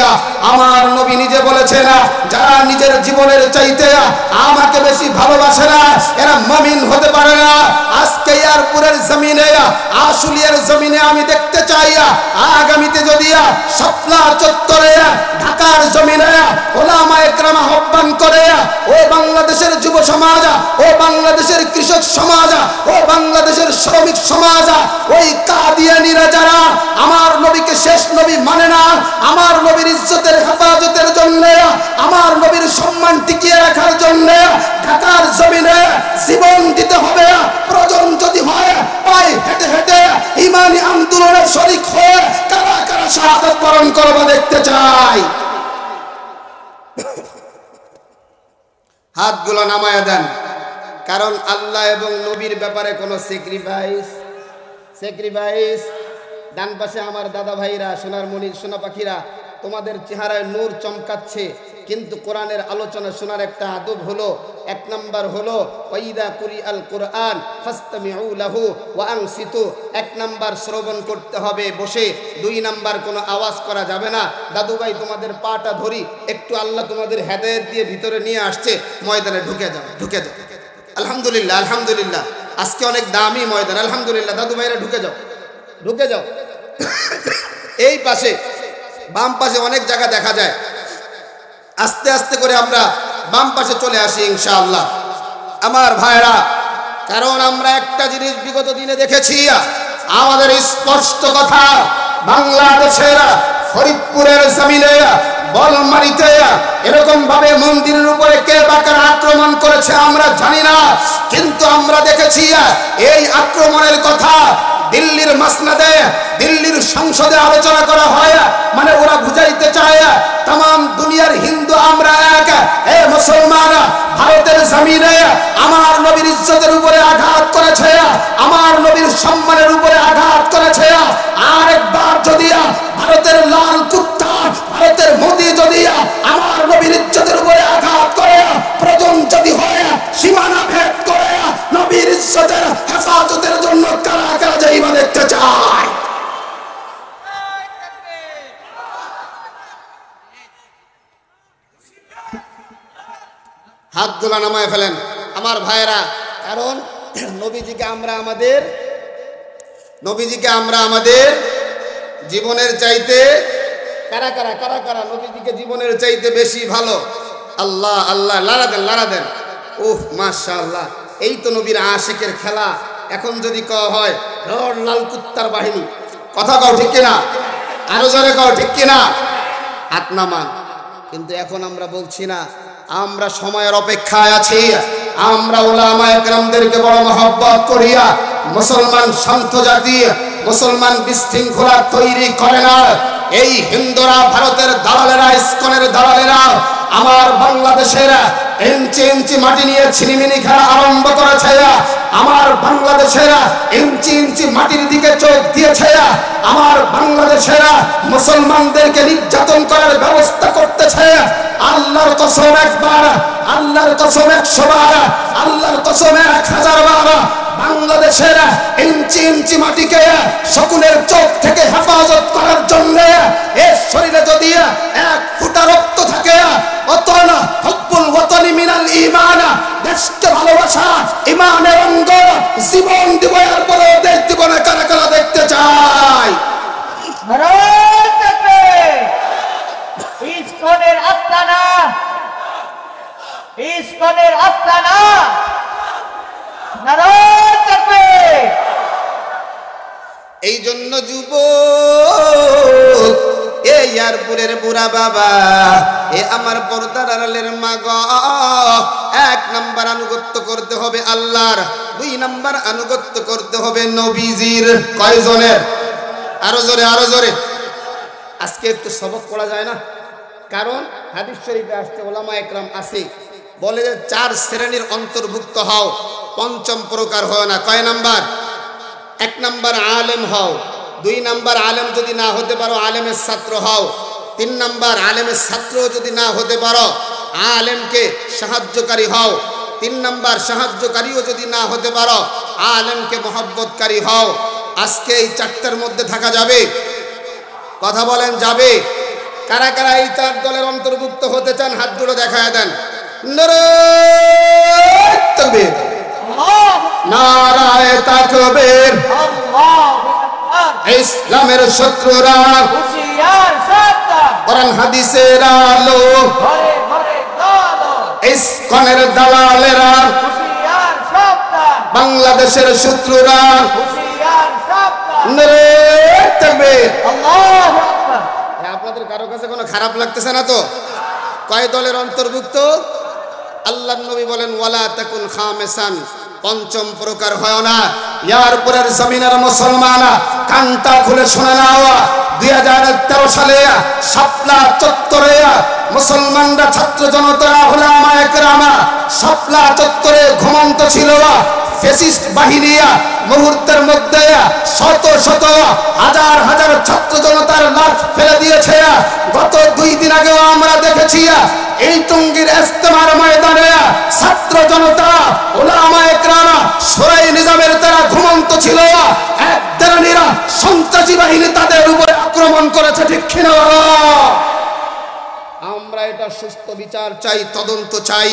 আমার নবী নিজে বলেছেন যারা নিজের জীবনের চাইতে আমাকে বেশি ভালোবাসে না এরা মুমিন হতে পারে না। আজকে এয়ারপুরের জমিনে, আশুলিয়ার জমিনে আমি দেখতে চাই আগামীতে যদি শাপলা চত্বরে, ঢাকার জমিনে ওলামায়ে কেরাম আহ্বান করে, ও বাংলাদেশের যুব সমাজ, ও বাংলাদেশের কৃষক সমাজ, ও বাংলাদেশের শ্রমিক সমাজ, ওই কাদিয়ানীরা যারা আমার নবীকে শেষ নবী মানে না, আমার নবীর ইজ্জতের হেফাজতের জন্য, আমার নবীর সম্মান টিকিয়ে রাখার জন্য ঢাকার জমিনে জীবন দিতে হবে। প্রয়োজন যদি হয় পায়ে হেঁটে হেঁটে ইমানি আন্দোলনে শরীক হয়ে কারা কারা শাহাদাত বরণ করবে দেখতে চাই। হাতগুলো নামায়া দেন, কারণ আল্লাহ এবং নবীর ব্যাপারে কোনো স্যাক্রিফাইস। ডান পাশে আমার দাদা ভাইরা, সোনার মনির, সোনা পাখিরা, তোমাদের চেহারায় নূর চমকাচ্ছে, কিন্তু কোরআনের আলোচনা শোনার একটা আদব হলো, এক নাম্বার হলো ওয়াইদা কুরিআল কুরআন ফাসতামিউ লাহু ওয়া আনসিতু, এক নাম্বার শ্রবণ করতে হবে বসে, দুই নাম্বার কোনো আওয়াজ করা যাবে না। দাদু ভাই তোমাদের পাটা ধরি একটু, আল্লাহ তোমাদের হেদায়েত দিয়ে ভিতরে নিয়ে আসছে, ময়দানে ঢুকে যাও, ঢুকে যাও। আলহামদুলিল্লাহ, আলহামদুলিল্লাহ, আজকে অনেক দামি ময়দান, আলহামদুলিল্লাহ। দাদু ভাইরা ঢুকে যাও, ঢুকে যাও। এই পাশে বাম পাশে অনেক জায়গা দেখা যায়, আস্তে আস্তে করে আমরা বাম পাশে চলে আসি ইনশাআল্লাহ আমার ভাইরা। কারণ আমরা একটা জিনিস বিগত দিনে দেখেছি, আমাদের স্পষ্ট কথা, বাংলাদেশের ফরিদপুরের জমিনে বলমারিতে এরকম ভাবে মন্দিরের উপরে কে বা কারা আক্রমণ করেছে আমরা জানি না, কিন্তু আমরা দেখেছি এই আক্রমণের কথা দিল্লির মাসনাদে, দিল্লির সংসদে আলোচনা করা হয়। মানে ওরা বুঝাইতে চায় তাম দুনিয়ার হিন্দু আমরা এক, এ মুসলমান ভারতের জমিনে আমার নবীর ইজ্জতের উপরে আঘাত করেছে, আমার নবীর সম্মানের উপরে আঘাত করেছে। আর একবার যদি ভারতের লাল কুত্তা, ভারতের মোদি যদি আমার নবীর ইজ্জতের উপরে আঘাত করে, প্রয়োজন যদি হয় সীমানা ভেদ করে নবীর ইজ্জতের হেফাজতের জন্য কারা কারা যাইবা দেখতে চায়। হাত গোলা নামায় ফেলেন আমার ভাইয়েরা। কারণ নবীজিকে আমরা আমাদের জীবনের চাইতে কারা কারা কারা কারা নবীজিকে জীবনের চাইতে বেশি ভালো। আল্লাহ আল্লাহ, লাড়া দেন, লাড়া দেন। উহ মাশাআল্লাহ, এই তো নবীর আশিকের খেলা। এখন যদি কওয়া হয় লাল কুত্তার বাহিনী, কথা কও ঠিক কিনা? আরো জোরে কও ঠিক কিনা? হাত নামান। কিন্তু এখন আমরা বলছি না, আমরা সময়ের অপেক্ষায় আছি। আমরা উলামায়ে কেরামদেরকে বড় মহব্বত করিয়া, মুসলমান শান্ত জাতি, মুসলমান বিশৃঙ্খলা তৈরি করে না। এই হিন্দুরা, ভারতের দালালেরা, ইসকনের দালালেরা আমার বাংলাদেশের ইঞ্চি ইঞ্চি মাটি নিয়ে ছিনিমিনি খেলা আরম্ভ করেছে। আমার বাংলাদেশের ইঞ্চি ইঞ্চি মাটির দিকে চোখ দিয়েছে। আমার বাংলাদেশের মুসলমানদেরকে নির্যাতন করার ব্যবস্থা করতেছে। আল্লাহর কসম একবার, আল্লাহর কসম 100 বার, আল্লাহর কসম 1000 বার, বাংলাদেশের ইঞ্চি ইঞ্চি মাটিকে শকুনের চোখ থেকে হেফাজত করার জন্য এর শরীরে যদি 1 ফোঁটা রক্ত থাকে, অতন হুব্বুল ওয়াতানি মিনাল ঈমান, দেশকে ভালোবাসা ঈমানের অঙ্গ, জীবন দিব এর পরে দেশ দিব না কারা কারা দেখতে চাই। নারায়ে তাকবীর। ইসকনের আস্তানা, ইসকনের আস্তানা, নারায়ে তাকবীর। এই জন্য যুবক, এ ইয়ারপুরের বুড়া বাবা, এ আমার পর্দার আড়ালের মা গো, 1 নাম্বার আনুগত্য করতে হবে আল্লাহর, 2 নাম্বার আনুগত্য করতে হবে নবীজির। কয়জনের? আরো জোরে, আরো জোরে। আজকে একটু সবক পড়া যায় না? কারণ হাদিস শরীফে আসছে, ওলামায়ে কেরাম আছে, বলে যে 4 শ্রেণীর অন্তর্ভুক্ত হও, 5ম প্রকার হয় না। কয় নাম্বার? 1 নাম্বার আলেম হও, 2 নাম্বার আলেম যদি না হতে পারো আলেমের ছাত্র হও, 3 নাম্বার আলেমের ছাত্র যদি না হতে পারো আলেমকে সাহায্যকারী হও, 3 নাম্বার সাহায্যকারীও যদি না হতে পারো আলেমকে মহব্বতকারী হও। আজকে এই 4টার মধ্যে থাকা যাবে? কথা বলেন, যাবে? কারা কারা এই 4 দলের অন্তর্ভুক্ত হতে চান হাত দুটো দেখায় দেন। নারায়ে তাকবীর, নারায়ে তাকবীর। ইসলামের শত্রুরা হুশিয়ার সাবধান, কোরআন হাদিসের আলো, ঘরে ঘরে আলো, ইসকনের দালালেরা হুশিয়ার সাবধান, বাংলাদেশের শত্রুরা হুশিয়ার সাবধান। নারায়ে তাকবীর। আল্লাহু আকবার। আপনাদের কারো কাছে কোনো খারাপ লাগতেছে না তো? কয় দলের অন্তর্ভুক্ত? আল্লাহর নবী বলেন ওয়ালা তাকুন খামিসান, 5ম প্রকার হয় না। ইয়ারপুরের জমিনের মুসলমান কানটা খুলে শুনে নাও, 2013 সালে শাপলা চত্বরে মুসলমানরা, ছাত্র জনতা, উলামায়ে কেরাম শাপলা চত্বরে ঘুমন্ত ছিল। ফ্যাসিস্ট বাহিনী মুহূর্তের মধ্যে শত শত হাজার হাজার ছাত্র জনতার লাশ ফেলে দিয়েছে। গত 2 দিন আগেও আমরা দেখেছি এই টঙ্গীর ইজতেমার ময়দানে ছাত্র জনতা, উলামায়ে কেরাম, শোরাই নিজামের তারা ঘুমন্ত ছিল। এক ধরনের সন্ত্রাসী বাহিনী তাদের উপরে আক্রমণ করেছে, ঠিক কিনা? আমরা এটা সুস্থ বিচার চাই, তদন্ত চাই।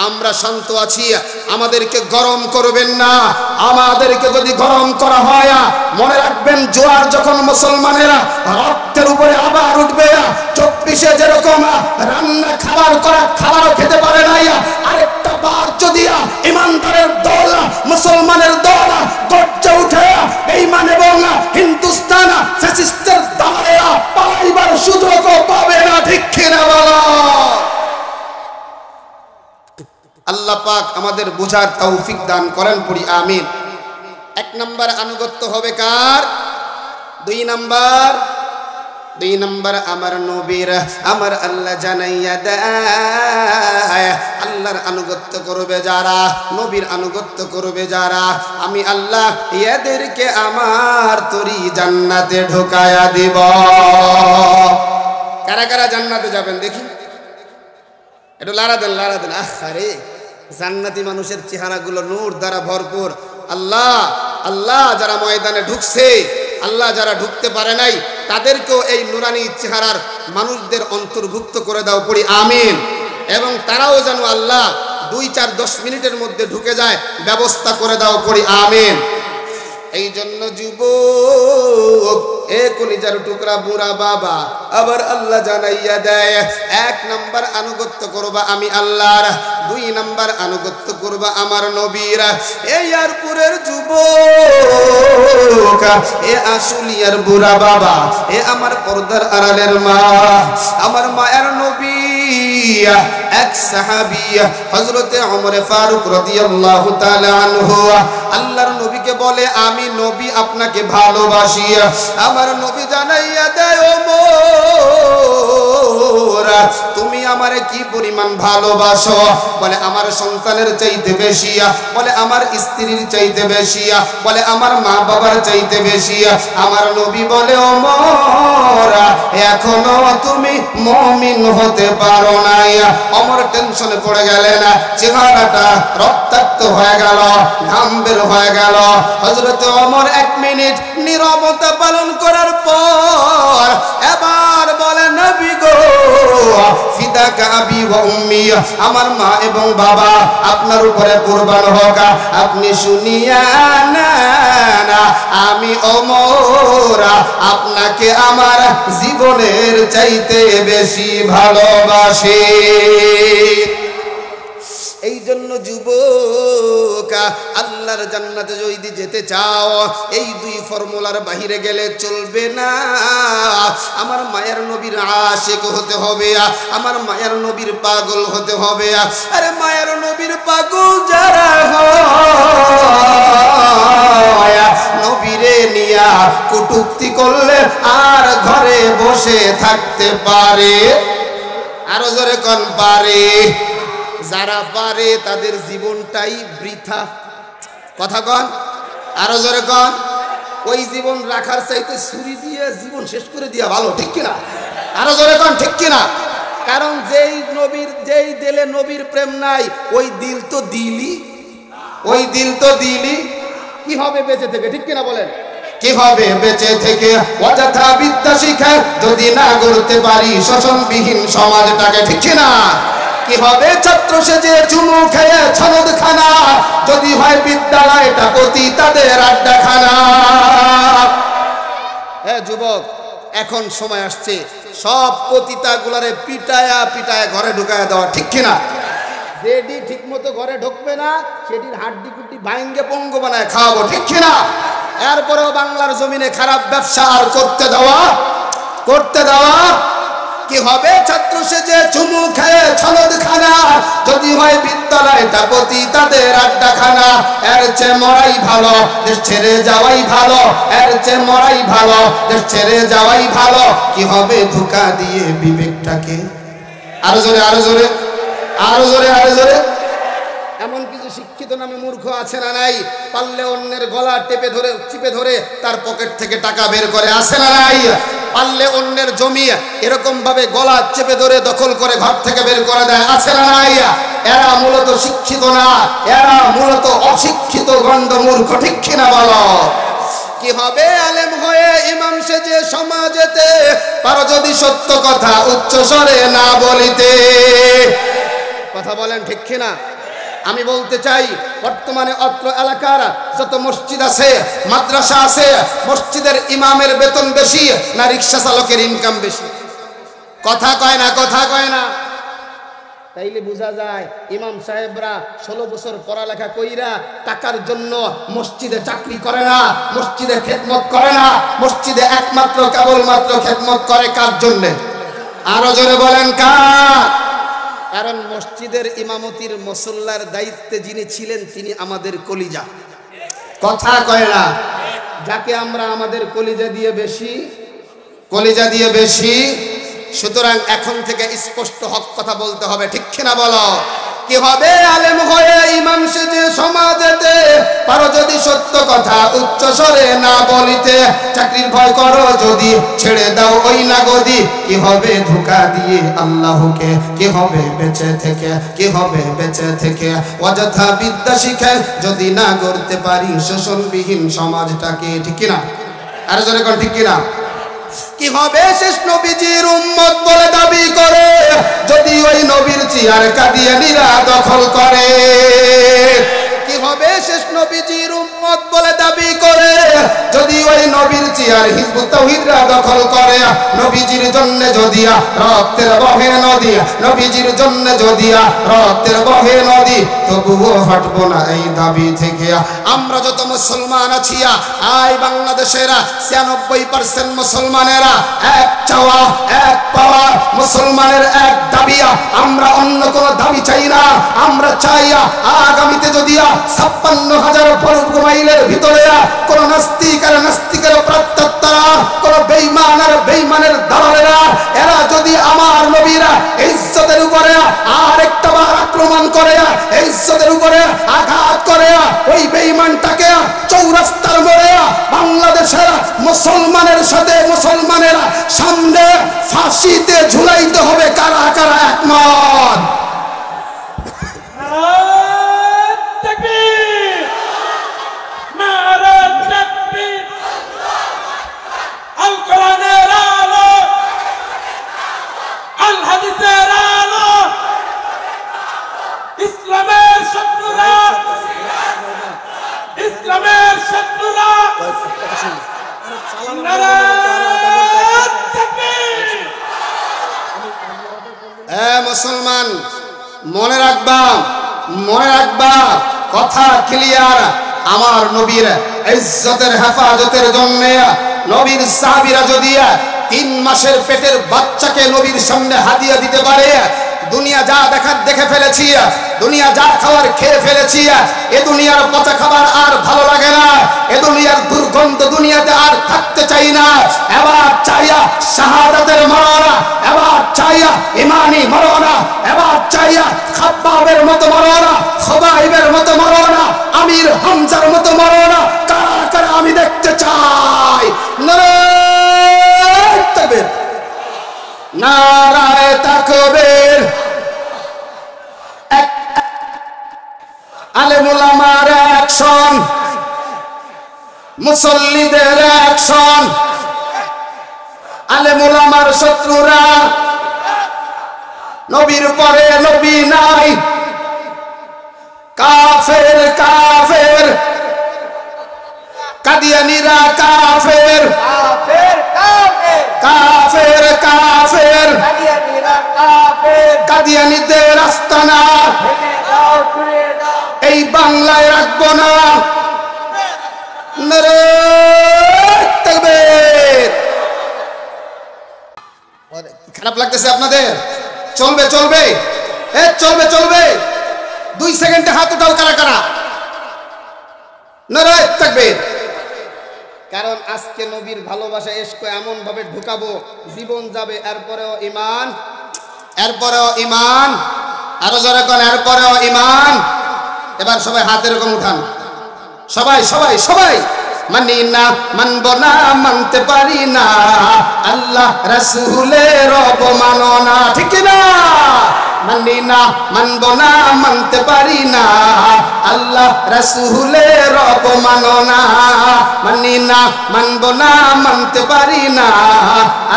আমরা শান্ত আছি, আমাদেরকে গরম করবেন না। আমাদেরকে যদি গরম করা হয়, মনে রাখবেন জোয়ার যখন মুসলমানেরা রক্তের উপরে আবার উঠবে, 24-এ যেরকম রান্না খাবারও খেতে পারে নাই, আরেকটা বার যদি ইমানদারের দল, মুসলমানের দল গর্জে উঠে বেঈমান এবং হিন্দুস্তান ফ্যাসিস্টের দাঁড়েরা পালাইবার সুযোগও পাবে না, ঠিক কিনা বলো? আল্লাহ পাক আমাদের বোঝার তৌফিক দান করেন, পড়ি আমিন। 1 নাম্বার আনুগত্য হবে কার? 2 নাম্বার আমার নবীর, আমার আল্লাহ জানাইয়া দেয়, আল্লাহর আনুগত্য করবে যারা, নবীর আনুগত্য করবে যারা, আমি আল্লাহ এদেরকে আমার তরি জান্নাতে ঢোকায়া দিব। কারা কারা জান্নাতে যাবেন দেখি? একটু লাড়া দেন। আরে জান্নাতি মানুষের চেহারাগুলো নূর দ্বারা ভরপুর। আল্লাহ যারা ময়দানে ঢুকছে, আল্লাহ যারা ঢুকতে পারে নাই, তাদেরকেও এই নুরানি চেহারার মানুষদের অন্তর্ভুক্ত করে দাও, পড়ি আমিন। এবং তারাও যেন আল্লাহ 2-4-10 মিনিটের মধ্যে ঢুকে যায়, ব্যবস্থা করে দাও, পড়ি আমিন। এই জন্য যুবক, কলিজার টুকরা বুড়া বাবা, আবার আল্লাহ জানাইয়া দেয়, 1 নাম্বার আনুগত্য করবা আমি আল্লাহর, 2 নাম্বার আনুগত্য করবা আমার নবীর। এই ইয়ারপুরের যুবক, আশুলিয়ার বুড়া বাবা, আমার পর্দার আড়ালের মা, আমার মায়ের নবী, এক সাহাবী হযরতে ওমর ফারুক রাদিয়াল্লাহু তাআলা আনহু আল্লাহর নবীকে বলে, আমি নবী আপনাকে ভালোবাসি। আমার নবী জানাইয়া দেয়, ওমর তুমি আমারে কি পরিমাণ ভালোবাসো? বলে আমার সন্তানের চাইতে বেশি, বলে আমার স্ত্রীর চাইতে বেশি, বলে আমার মা বাবার চাইতে বেশি। আমার নবী বলে, ওমর এখনো তুমি মুমিন হতে পারো নাই। ওমর টেনশনে পড়ে গেলেন, চেহারাটা রক্তাক্ত হয়ে গেল, ঘাম বের হয়ে গেল। হযরত ওমর 1 মিনিট নীরবতা পালন করার পর এবার বলে, নবী গো, ফিদাকা আবি ওয়া উম্মি, আমার মা এবং বাবা আপনার উপরে কুরবান হোক। আপনি শুনিয়া নেন, আমি ওমর আপনাকে আমার জীবনের চাইতে বেশি ভালোবাসি। এই জন্য যুবক, আল্লাহর জান্নাতে যদি যেতে চাও, এই 2 ফর্মুলার বাহিরে গেলে চলবে না। আমার মায়ের নবীর আশিক হতে হবে, আমার মায়ের নবীর পাগল হতে হবে। আরে মায়ের নবীর পাগল যারা হয়, নবীরে নিয়া কটূক্তি করলে আর ঘরে বসে থাকতে পারে? আরো জোরে কোন পারে? যারা পারে তাদের জীবনটাই বৃথা। কথা কন, আরো জোরে কন। ওই জীবন রাখার চাইতে ছুরি দিয়ে জীবন শেষ করে দিয়া ভালো, ঠিক কিনা? আরো জোরে কন, ঠিক কিনা? কারণ যেই দিলে নবীর প্রেম নাই, ওই দিল তো দিলি, কি হবে বেঁচে থেকে, ঠিক কিনা বলেন? কি হবে বেঁচে থেকে? অযথা বিদ্যা শিখে যদি না গড়তে পারি শোষণবিহীন সমাজটাকে, ঠিক কিনা? কি হবে ছাত্র সেজে চুমু খেয়ে ছনদ খানা, যদি হয় বিদ্যালয়টা পতিতাদের আড্ডাখানা। হ্যাঁ যুবক, এখন সময় আসছে সব পতিতাগুলারে পিটায়া ঘরে ঢুকায়া দেওয়া, ঠিক কিনা? যেটি ঠিক মতো ঘরে ঢুকবে না, সেটির হাড্ডি কুটি ভাঙ্গে পঙ্গু বানায় খাওয়াবো, ঠিক কিনা? এরপরেও বাংলার জমিনে খারাপ ব্যবসা আর করতে দেওয়া। কি হবে ছাত্র সেজে চুমু খেয়ে ছনদ খানা, যদি হয় বিদ্যালয়টা পতিতাদের আড্ডাখানা। এর চেয়ে মরাই ভালো, দেশ ছেড়ে যাওয়াই ভালো। এর চেয়ে মরাই ভালো, দেশ ছেড়ে যাওয়াই ভালো। কি হবে ধোঁকা দিয়ে বিবেকটাকে? আরো জোরে। এমন কিছু শিক্ষিত শিক্ষিত নামে মূর্খ আছে না নাই? পারলে অন্যের গলা চিপে ধরে তার পকেট থেকে টাকা বের করে, আছে না নাই? পারলে অন্যের জমি এরকম ভাবে গলা চেপে ধরে দখল করে ঘর থেকে বের করে দেয়, আছে না নাই? এরা মূলত শিক্ষিত না, এরা মূলত অশিক্ষিত গন্ড মূর্খ, ঠিক কিনা বলো? কি হবে আলেম হয়ে ইমাম সেজে সমাজেতে, পারো যদি সত্য কথা উচ্চ স্বরে না বলিতে। কথা বলেন ঠিক কিনা? আমি বলতে চাই, বর্তমানে অত্র এলাকার যত মসজিদ আছে, মাদ্রাসা আছে, মসজিদের ইমামের বেতন বেশি না রিক্সা চালকের ইনকাম বেশি? কথা কয় না, কথা কয় না। তাইলে বোঝা যায় ইমাম সাহেবরা 16 বছর পড়ালেখা কইরা টাকার জন্য মসজিদে চাকরি করে না, মসজিদে খেদমত করে না, মসজিদে একমাত্র কেবলমাত্র খেদমত করে কার জন্য? আরো জোরে বলেন কার? কারণ মসজিদের ইমামতির মুসল্লার দায়িত্বে যিনি ছিলেন তিনি আমাদের কলিজা। কথা কয় না? যাকে আমরা আমাদের কলিজা দিয়ে বেশি। সুতরাং এখন থেকে স্পষ্ট হক কথা বলতে হবে, ঠিক কিনা বলো? কি হবে আলেম হয়ে ইমাম সেজে সমাজেতে, পারো যদি সত্য কথা উচ্চ স্বরে না বলিতে। চাকরির ভয় করো যদি ছেড়ে দাও ওই না গদি, কি হবে ধোঁকা দিয়ে আল্লাহকে, কি হবে বেঁচে থেকে অযথা বিদ্যা শিখে যদি না গড়তে পারি শোষণবিহীন সমাজটাকে, ঠিক কিনা? আর জোরে কোন ঠিক কিনা? কি হবে শেষ নবীজির উম্মত বলে দাবি করে, যদি ওই নবীর চেয়ার কাদিয়ানীরা দখল করে? কি হবে শেষ নবীজির উম্মত বলে দাবি করে, যদি ওই নবীর চেয়ার হিজবুত তাওহীদরা দখল করে? নবীজির জন্য যদি রক্তের বহে নদী, নবীজির জন্য যদি রক্তের বহে নদী, তবুও হটবো না এই দাবি থেকে। আমরা যত মুসলমান আছি, আই বাংলাদেশের 96% মুসলমানেরা এক চাওয়া এক পাওয়া, মুসলমানের এক দাবি। আমরা অন্য কোন দাবি চাই না। আমরা চাই আগামীতে যদি 56,000 বর্গ মাইলের ভিতরে কোন নাস্তিকের প্রাত্যত্তরা, কোন বেঈমানের দালালেরা, এরা যদি আমার নবীরা ইজ্জতের উপরে আরেকটা বার আক্রমণ করে, ইজ্জতের উপরে আঘাত করে, ওই বেঈমানটাকে চৌরাস্তার মোড়ে বাংলাদেশের মুসলমানের সাথে মুসলমানেরা সামনে ফাঁসিতে ঝুলাইতে হবে। কারা কারা একমত? মুসলমান মনে রাখবা কথা ক্লিয়ার। আমার নবীর ইজ্জতের হেফাজতের জন্য নবীর সাহাবীরা যদি 3 মাসের পেটের বাচ্চাকে নবীর সামনে হাদিয়া দিতে পারে, দুনিয়া যা দেখার দেখে ফেলেছি, দুনিয়া যা খাওয়ার খেয়ে ফেলেছি, এ দুনিয়ার পচা খাবার আর ভালো লাগে না, এ দুনিয়ার দুর্গন্ধ দুনিয়াতে আর থাকতে চাই না। এবার চাইয়া শাহাদাতের মরনা, এবার চাইয়া ইমানি মরনা, এবার চাইয়া খাব্বাবের মতো মরনা, খুবাইবের মতো মরনা, আমির হামজার মতো মরনা। কারা কারা আমি দেখতে চাই? নারায়ে তাকবীর, নারায়ে তাকবীর। আলেম উলামার অ্যাকশন, মুসল্লিদের অ্যাকশন। আলেম উলামার শত্রুরা নবীর পরে নবী নাই, কাফের কাফের, কাদিয়ানীরা কাফের, কাফের কাফের, কাদিয়ানীদের আস্তানা এই বাংলায় রাখবো না। নারায়ে তাকবীর। খারাপ লাগতেছে আপনাদের? চলবে চলবে চলবে 2 সেকেন্ডে হাত উঠাও কারা কারা? নারায়ে তাকবীর। কারণ আজকে নবীর ভালোবাসা ইশক এমন ভাবে ঢুকাবো, জীবন যাবে, এরপরেও ইমান। আরো যারা কোন এরপরেও ইমান। এবার সবাই হাত এরকম উঠান, সবাই সবাই সবাই। মানি না, মানব না, মানতে পারি না, আল্লাহ রাসূলের অবমাননা, ঠিক না? মানি না, মানব না, মানতে পারি না, আল্লাহ রাসূলের অবমাননা। মানি না, মানব না, মানতে পারি না,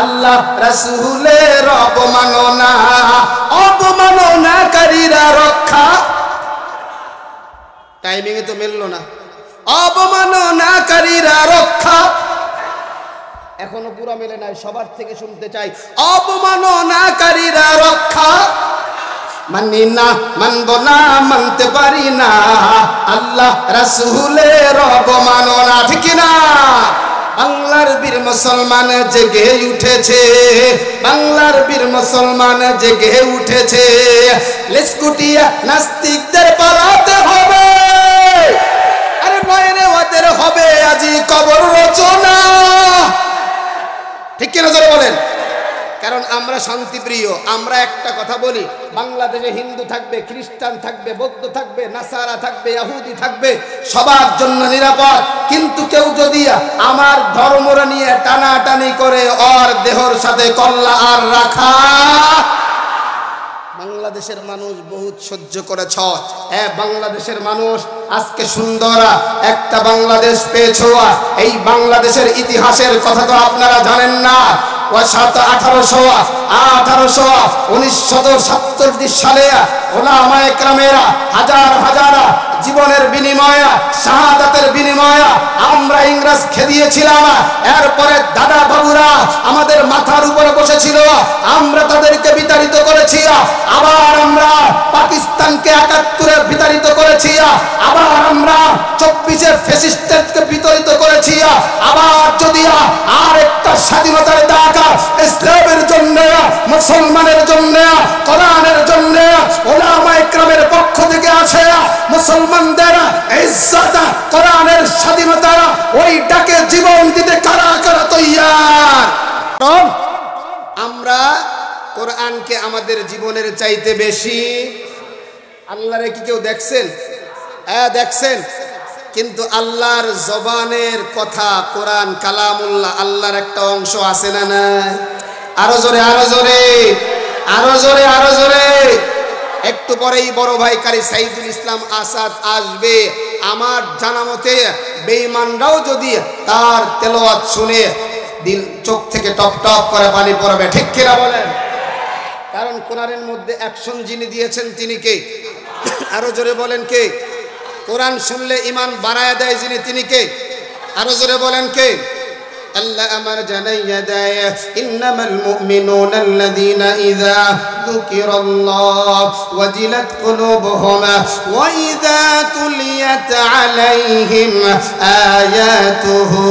আল্লাহ রাসূলের অবমাননা। অবমাননাকারীরা রক্ষা, টাইমিং এ তো মিললো না। অবমাননাকারীরা রক্ষা, এখনো পুরো মেলে নাই, সবার থেকে শুনতে চাই। অবমাননাকারীরা রক্ষা, মানি না, মানব না, মানতে পারি না, আল্লাহ রাসূলের অবমাননা, ঠিক না? বাংলার বীর মুসলমান জেগে উঠেছে, বাংলার বীর মুসলমান জেগে উঠেছে। লেসকুটিয়া নাস্তিকদের পালাতে হবে, আরে নয়নে ওদের হবে আজি কবর রচনা, ঠিক কিনা জোরে বলেন? কারণ আমরা শান্তিপ্রিয়। আমরা একটা কথা বলি, বাংলাদেশে হিন্দু থাকবে, খ্রিস্টান থাকবে, বৌদ্ধ থাকবে, নাসারা থাকবে, ইহুদি থাকবে, সবার জন্য নিরাপদ। কিন্তু কেউ যদি আমার ধর্মরা নিয়ে টানাটানি করে, ওর দেহর সাথে কল্লা আর রাখা। বাংলাদেশের মানুষ বহুত সহ্য করেছ, হ্যাঁ বাংলাদেশের মানুষ আজকে সুন্দর একটা বাংলাদেশ পেয়েছ। এই বাংলাদেশের ইতিহাসের কথা তো আপনারা জানেন না। 1947 সালে ওলামায়ে কেরামেরা হাজার হাজার জীবনের বিনিময়ে, শাহাদাতের বিনিময়ে আমরা ইংরেজ খেদিয়েছিলাম। এরপরে দাদা বাবুরা আমাদের মাথার উপরে বসেছিল, আমরা তাদেরকে বিতাড়িত করেছি। আবার আমরা পাকিস্তানকে 71-এ বিতাড়িত করেছি। আবার আমরা 24-এর ফ্যাসিস্টকে বিতাড়িত করেছি। আবার যদি আর একটা স্বাধীনতার ডাক ইসলামের জন্য, মুসলমানের জন্য, কোরআনের জন্য ওলামায়ে কেরামের পক্ষ থেকে আসে, মুসলমানদের ইজ্জত, কোরআনের স্বাধীনতা, ওই ডাকে জীবন দিতে কারা কারা তৈয়ার? আমরা কোরআনকে আমাদের জীবনের চাইতে বেশি। আল্লাহরে কি কেউ দেখছেন? হ্যাঁ দেখছেন। কিন্তু আল্লাহর জবানের কথা কোরআন কালামুল্লাহ, আল্লাহর একটা অংশ আছে না নাই? আরো জোরে, আরো জোরে, আরো জোরে, আরো জোরে। একটু পরেই বড় ভাই কারি সাইদুল ইসলাম আসাদ আসবে। আমার জানা মতে বেঈমানরাও যদি তার তেলাওয়াত শুনে দিল চোখ থেকে টপ টপ করে পানি পড়বে, ঠিক কিনা বলেন? কারণ কোরআনের মধ্যে অ্যাকশন যিনি দিয়েছেন তিনি কে? আরো জোরে বলেন কে? কোরআন শুনলে ঈমান বাড়ায় দেয় যিনি, তিনি কে? আরো জোরে বলেন কে? আল্লাহ আমার জানাইয়া দেয়, ইন্নামাল মুমিনুনা আল্লাযীনা ইযা যুকিরাল্লাহ ওয়াজিলাত কুলুবুহুম ওয়া ইযা তুলিয়াত আলাইহিম আয়াতুহু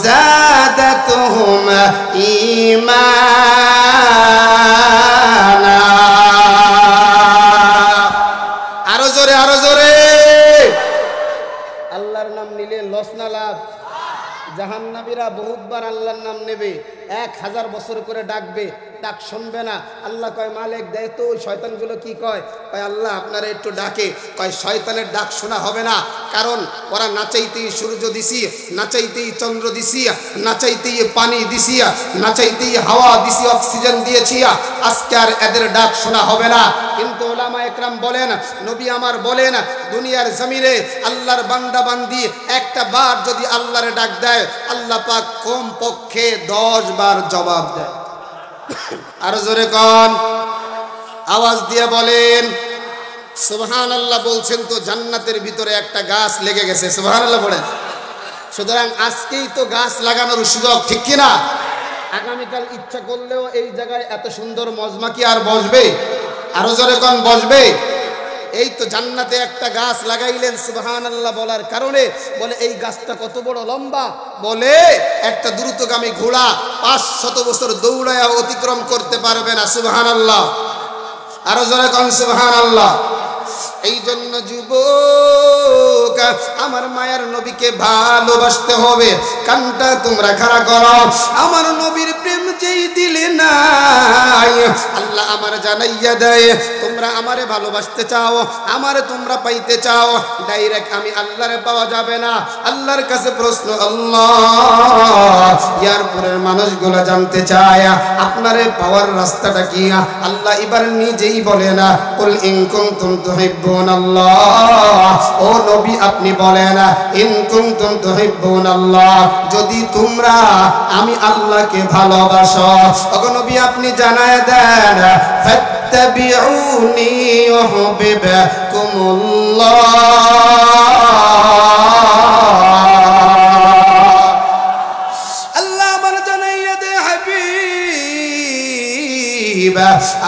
যাদাতুহুম ঈমানা। আরো জোরে, আরো জোরে। আল্লাহর নাম নিলে লস না লাভ? জাহান্নামীরা বহুতবার আল্লাহর নাম নেবে, 1000 বছর করে ডাকবে, ডাক শুনবে না। আল্লাহ কয় মালিক দেয় তো ওই শয়তানগুলো কি কয়? কয় আল্লাহ আপনারা একটু ডাকে। কয় শয়তানের ডাক শোনা হবে না, কারণ ওরা নাচাইতেই সূর্য দিছি, নাচাইতেই চন্দ্র দিছি, নাচাইতেই পানি দিছি, নাচাইতেই হাওয়া দিছি, অক্সিজেন দিয়েছি, আজকে আর এদের ডাক শোনা হবে না। কিন্তু ওলামায়ে কেরাম বলেন, নবী আমার বলেন, দুনিয়ার জমিনে আল্লাহর বান্দা বান্দি একটা বার যদি আল্লাহরে ডাক দেয়, আল্লাহ পাক কম পক্ষে 10 বার জবাব দেয়। আরো জোরে কোন, আওয়াজ দিয়ে বলেন সুবহানাল্লাহ। বলছেন তো জান্নাতের ভিতরে একটা গাছ লেগে গেছে, সুবহানাল্লাহ বলেন। সুতরাং আজকেই তো গাছ লাগানোর সুযোগ, ঠিক কিনা? আগামীকাল ইচ্ছা করলেও এই জায়গায় এত সুন্দর মজমা কি আর বসবে? আরো জোরে কোন বসবে? এই তো জান্নাতে একটা গাছ লাগাইলেন সুবহানাল্লাহ বলার কারণে। বলে এই গাছটা কত বড় লম্বা, বলে একটা দ্রুতগামী ঘোড়া 500 বছর দৌড়ায়া অতিক্রম করতে পারবে না, সুবহানাল্লাহ। আরো জোরে কোন সুবহানাল্লাহ। এই জন্য যুবক আমার মায়ের নবীকে ভালোবাসতে হবে। কানটা তোমরা খাড়া করো, আমার নবীর প্রেম যেই দিলে নাই, আল্লাহ আমার জানাইয়া দেয় তোমরা আমারে ভালোবাসতে চাও, আমারে তোমরা পাইতে চাও, ডাইরেক্ট আমি আল্লাহরে পাওয়া যাবে না। আল্লাহর কাছে প্রশ্ন, আল্লাহ এয়ারপোর্টের মানুষগুলো জানতে চায় আপনারে পাওয়ার রাস্তাটা কি? আল্লাহ এবার নিজেই বলে না, কুল ইন কুনতুম তুহিব্বুনাল্লাহ, ও নবী আপনি বলেন ইন কুনতুম তুহিব্বুনাল্লাহ, যদি তোমরা আমি আল্লাহকে ভালোবাসো। ওগো নবী আপনি জানায় দেন, ফাত্তাবিউনি ইউহিব্বুকুমুল্লাহ।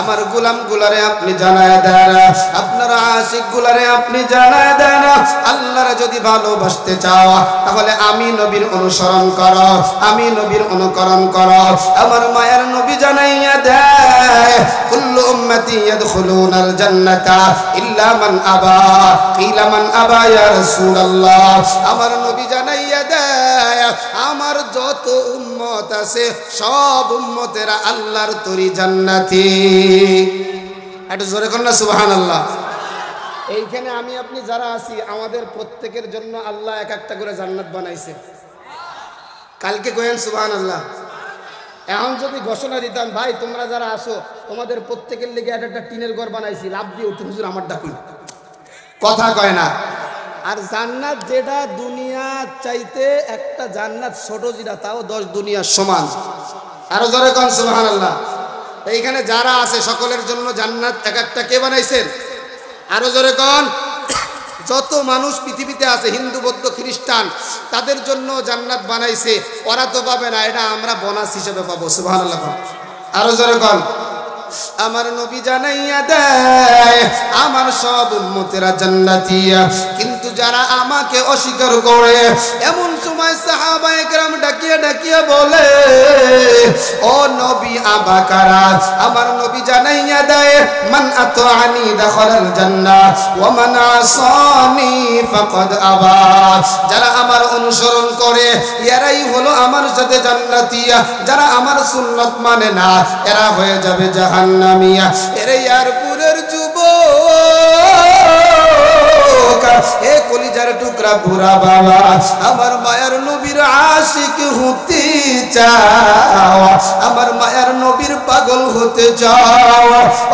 আমার গোলাম গুলারে আপনি জানায় দেন, আপনার আশিক গুলারে আপনি জানায় দেন, আল্লাহরে যদি ভালোবাসতে চাও তাহলে আমি নবীর অনুসরণ করো, আমি নবীর অনুকরণ করো। আমার মায়ের নবী জানাইয়া দেয়, কুল্লু উম্মতি ইয়াদখুলুনাল জান্নাতা ইল্লা মান আবা, কিলা মান আবা ইয়া রাসূলুল্লাহ। আমার নবী জানাইয়া দেয়, আমার যত উম্মত আছে সব উম্মতেরা আল্লাহর তরি জান্নাতি। একটু জোরে কর না সুবহানাল্লাহ। এইখানে আমি আপনি যারা আছি আমাদের প্রত্যেকের জন্য আল্লাহ এক একটা করে জান্নাত বানাইছে। কালকে কইেন সুবহানাল্লাহ। এখন যদি ঘোষণা দিতাম, ভাই তোমরা যারা আসো তোমাদের প্রত্যেকের লেগে একটা টিনের ঘর বানাইছি, লাভ দিয়ে উঠে হুজুর আমার ডাকুন, কথা কয় না। আর জান্নাত যেটা দুনিয়া চাইতে একটা জান্নাত ছোট যেটা, তাও 10 দুনিয়ার সমান। আরো জোরে কোন সুবহানাল্লাহ। এইখানে যারা আছে সকলের জন্য জান্নাত এক একটা কে বানাইছেন? আরো জোরে কোন। যত মানুষ পৃথিবীতে আছে, হিন্দু বৌদ্ধ খ্রিস্টান, তাদের জন্য জান্নাত বানাইছে। ওরা তো পাবে না, এটা আমরা বোনাস হিসেবে পাবো। সুবহানাল্লাহ। আরো জোরে কোন। আমার নবী জানাইয়া দেয়, আমার সব উম্মতেরা জান্নাতি, কিন্তু যারা আমাকে অস্বীকার করে, এমন সময় সাহাবায়ে কেরাম ডাকিয়ে ডাকিয়ে বলে, ও নবী আবাকারা। আমার নবী জানাইয়া দেয়, মান আতাআনি দাখালাল জান্নাহ ওয়া মান আসানি ফাকাদ আবা। যারা আমার অনুসরণ করে এরাই হলো আমার সাথে জান্নাতি, যারা আমার সুন্নাত মানে না এরা হয়ে যাবে জাহান্নামিয়া। এর এয়ারপুরের যুবক, এ কলিজার টুকরা বুড়া বাবা, আমার মায়ের নবীর আশিক হতে চাও, আমার মায়ের নবীর পাগল হতে চাও,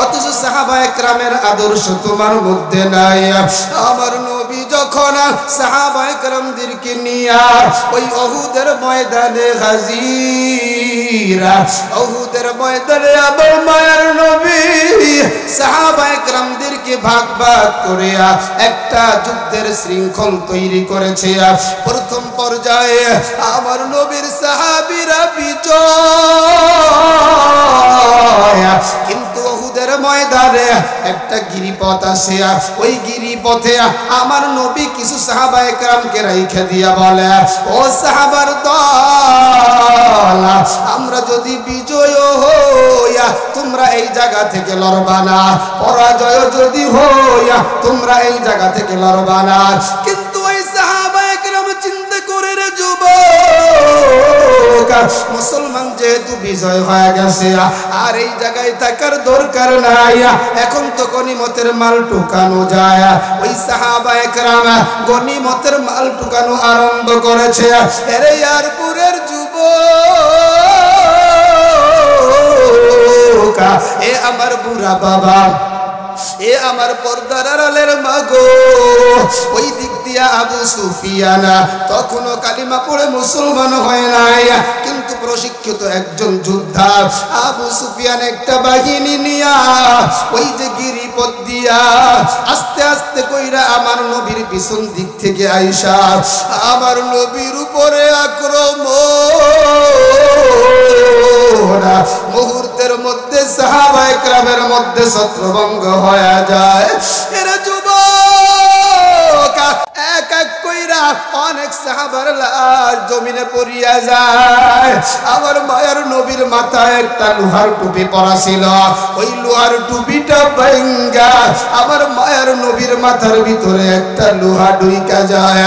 অথচ সাহাবায়ে কেরামের আদর্শ তোমার মধ্যে নাই। আমার নবী যখন সাহাবায়ে কেরামদেরকে নিয়ে ওই উহুদের ময়দানে হাজির, উহুদের ময়দানে আমার মায়ের নবী সাহাবায়ে কেরামদেরকে ভাগ ভাগ করে একটা যুদ্ধের শৃঙ্খল তৈরি করেছে। প্রথম পর্যায়ে আমার নবীর সাহাবীরা বিজয়, কিন্তু উহুদের ময়দানে একটা গিরিপথ আছে, ওই গিরিপথে আমার নবী কিছু সাহাবায়ে কেরামকে রাইখা দিয়া বলে, ও সাহাবার দল, আমরা যদি বিজয় হইয়া তোমরা এই জায়গা থেকে লড়বা না, পরাজয় যদি হইয়া তোমরা এই জায়গা থেকে লড়বা না। কিন্তু ওই সাহাবায়ে কেরাম চিন্তা করে রে যুবক, মুসলমান যেহেতু বিজয় হয়ে গেছে আর এই জায়গায় থাকার দরকার নাই, এখন তো গনিমতের মাল টুকানো যায়। ওই সাহাবায়ে কেরাম গনিমতের মাল টুকানো আরম্ভ করেছে। এর এয়ারপুরের যুবক, এ আমার বুড়া বাবা, এ আমার পর্দার আড়ালের মাগো, ওই দিক দিয়া আবু সুফিয়ান তখনও কালিমা পড়ে মুসলমান হয় নাই, কিন্তু প্রশিক্ষিত একজন যোদ্ধা। আবু সুফিয়ান একটা বাহিনী নিয়া ওই যে গিরিপথ দিয়া আস্তে আস্তে কইরা আমার নবীর পিছন দিক থেকে আইসা আমার নবীর উপরে আক্রমণ। মুহূর্তের মধ্যে সাহাবায়ে কেরামের মধ্যে ছত্রভঙ্গ হয়ে যায়। এরা যুবক এক এক কইরা অনেক সাহাবার লাশ জমিনে পড়িয়া যায়। আমার মায়ের নবীর মাথায় একটা লোহার টুপি পরা ছিল, ওই লোহার টুপিটা ভাঙ্গা আমার মায়ের নবীর মাথার ভিতরে একটা লোহা ঢুইকা যায়।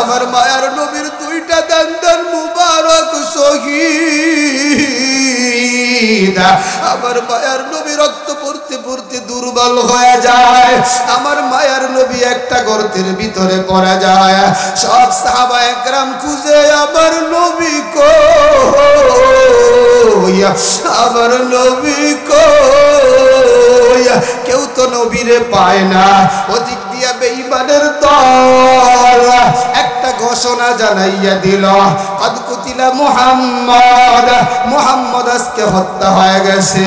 আমার মায়ের নবীর দুইটা দান মুবারক শহীদ। আমার মায়ের নবী রক্ত পড়তে পড়তে দুর্বল হয়ে যায়। আমার মায়ার নবী একটা গর্তের ভিতরে পড়ে যায়। সব সাহাবা একরাম খুঁজে আমার নবী কই, আমার নবী কই, কেউ তো নবীরে পায় না। ওদিক দিয়া বেঈমানের দল একটা ঘোষণা জানাইয়া দিল, কদ কুতিলা মুহাম্মদ, মুহাম্মদ আজকে হত্যা হয়ে গেছে।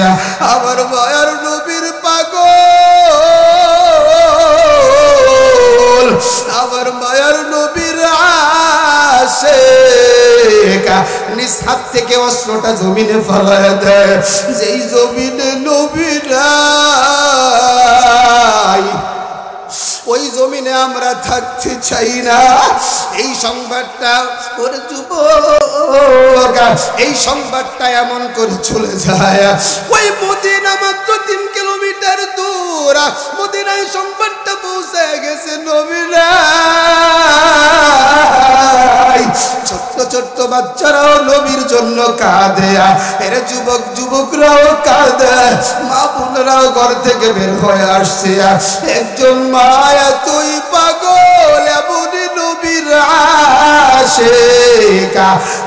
আমার মায়ার নবীর পাগল, আমার মায়ার নবীর আশিক নিজ হাত থেকে অস্ত্রটা জমিনে ফেলায় দেয়। যেই জমিনে নবী নাই, ওই জমিনে আমরা থাকতে চাই না। এই সংবাদটা ওরে যুবক, এই সংবাদটা এমন করে চলে যায়। ওই মদিনা মাত্র 3 কিলোমিটার দূর, মদিনায় সংবাদটা পৌঁছে গেছে নবী নাই। ছোট্ট ছোট্ট বাচ্চারাও নবীর জন্য কাঁদে, এর যুবক যুবকরাও কাঁদে, মা বোনরাও ঘর থেকে বের হয়ে আসছে। একজন মা তুই পাগল, এমনই নবীর আশিক,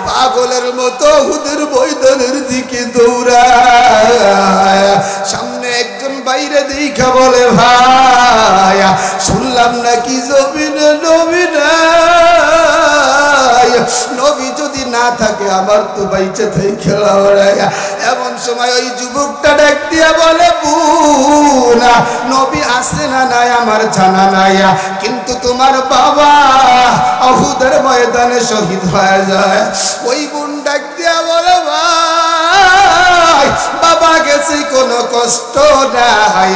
পাগলের মতো হুদের ময়দানের দিকে দৌড়ায়। সামনে একজন বাইরে দেখা বলে, ভাই শুনলাম নাকি জমিনে নবী নাই, নবী যদি না থাকে আমার তো বাইচে থেকে খেলা ওরা। এমন সময় ওই যুবকটা ডাক দিয়া বলে, বুনা নবী আসে না নাই আমার জানা নাই, কিন্তু তোমার বাবা উহুদের ময়দানে শহীদ হয়ে যায়। ওই বোন ডাক দিয়া বলে, ভাই বাবা গেছে কোনো কষ্ট নাই,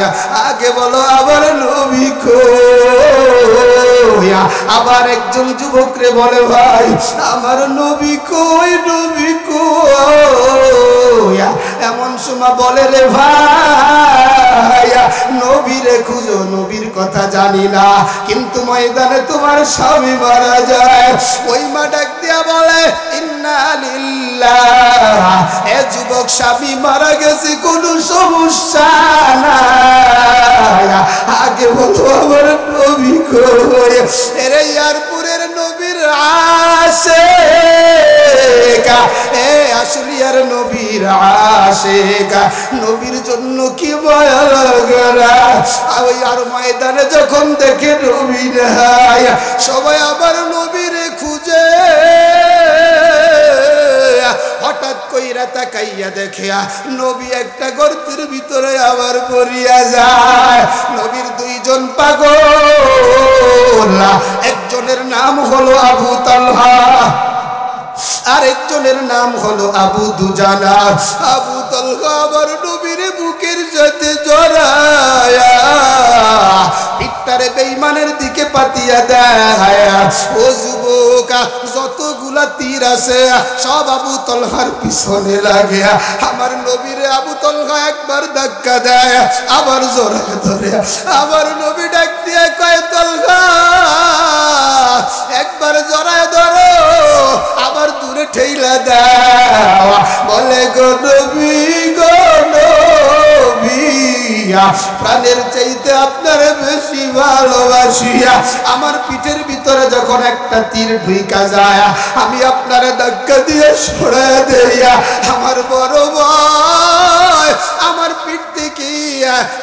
আগে বলো আমার নবী কই। আবার একজন যুবকরে বলে, ভাই আমার নবী কই, নবী কই। এমন সময় বলে, রে ভাই নবীরে খুঁজো, নবীর কথা জানি না, কিন্তু ময়দানে তোমার স্বামী মারা যায়। ওই মা ডাক দিয়া বলে, ইন্না লিল্লাহ, এ যুবক স্বামী মারা গেছে কোনো সমস্যা নাই, আগে বলো আমার নবী কই। এরে ইয়ারপুরের নবীর আশিক, এ আশুলিয়ার নবীর আশিক, নবীর জন্য কি মায়া লাগে না। ওই আর ময়দানে যখন দেখে নবী নাই, সবাই আবার নবীরে খুঁজে। হঠাৎ কইরা তাকাইয়া দেখে নবী একটা গর্তের ভিতরে আবার পড়িয়া যায়। নবীর 2 জন পাগল, একজনের নাম হলো আবু তালহা, আরেকজনের নাম হলো আবু দুজানা। আবু তালহা আবার নবীর বুকের সাথে জড়ায়া পিঠটারে বেঈমানের দিকে পাতিয়া দেয়। ও যুবক, যতগুলা তীর আছে সব আবু তালহার পিছনে লাগে। আমার নবীরে আবু তালহা একবার ধাক্কা দেয়, আবার জড়ায় ধরে। আবার নবী ডাক দিয়ে কয়, তালহা একবার জড়ায় ধরো, আবার দূরে ঠেইলা দাও। বলে, গো নবী, গো নবী, প্রাণের চাইতে আপনার বেশি ভালোবাসিয়া আমার পিঠের ভিতরে যখন একটা তীর ঢুইকা যায়, আমি আপনার ধাক্কা দিয়ে সরায় দেয়া। আমার বড় ভাই আমার পিঠ থেকে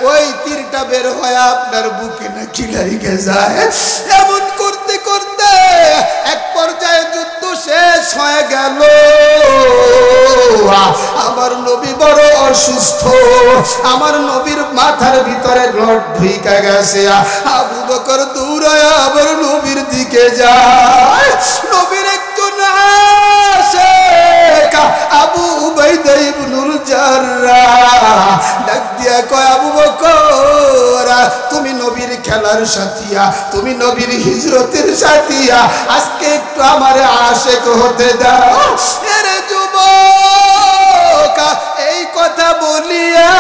ওই তীরটা বের হয়ে আপনার বুকে নাকি লাগে যায়। এমন করতে করতে এক পর্যায়ে যুদ্ধ শেষ হয়ে গেল। আমার নবী বড় অসুস্থ, আমার নবীর মাথার ভিতরে ব্লাড ঢুইকা গেছে। আবু বকর দৌড়ায় আবার নবীর দিকে যায়। নবীর একজন আশিক আবু উবাইদা ইবনুল জাররাহ ডাক দিয়া কয়, আবু বকর তুমি নবীর খেলার সাথিয়া, তুমি নবীর হিজরতের সাথিয়া, আজকে একটু আমারে আশিক হতে দাও। এরে যুবক, এই কথা বলিয়া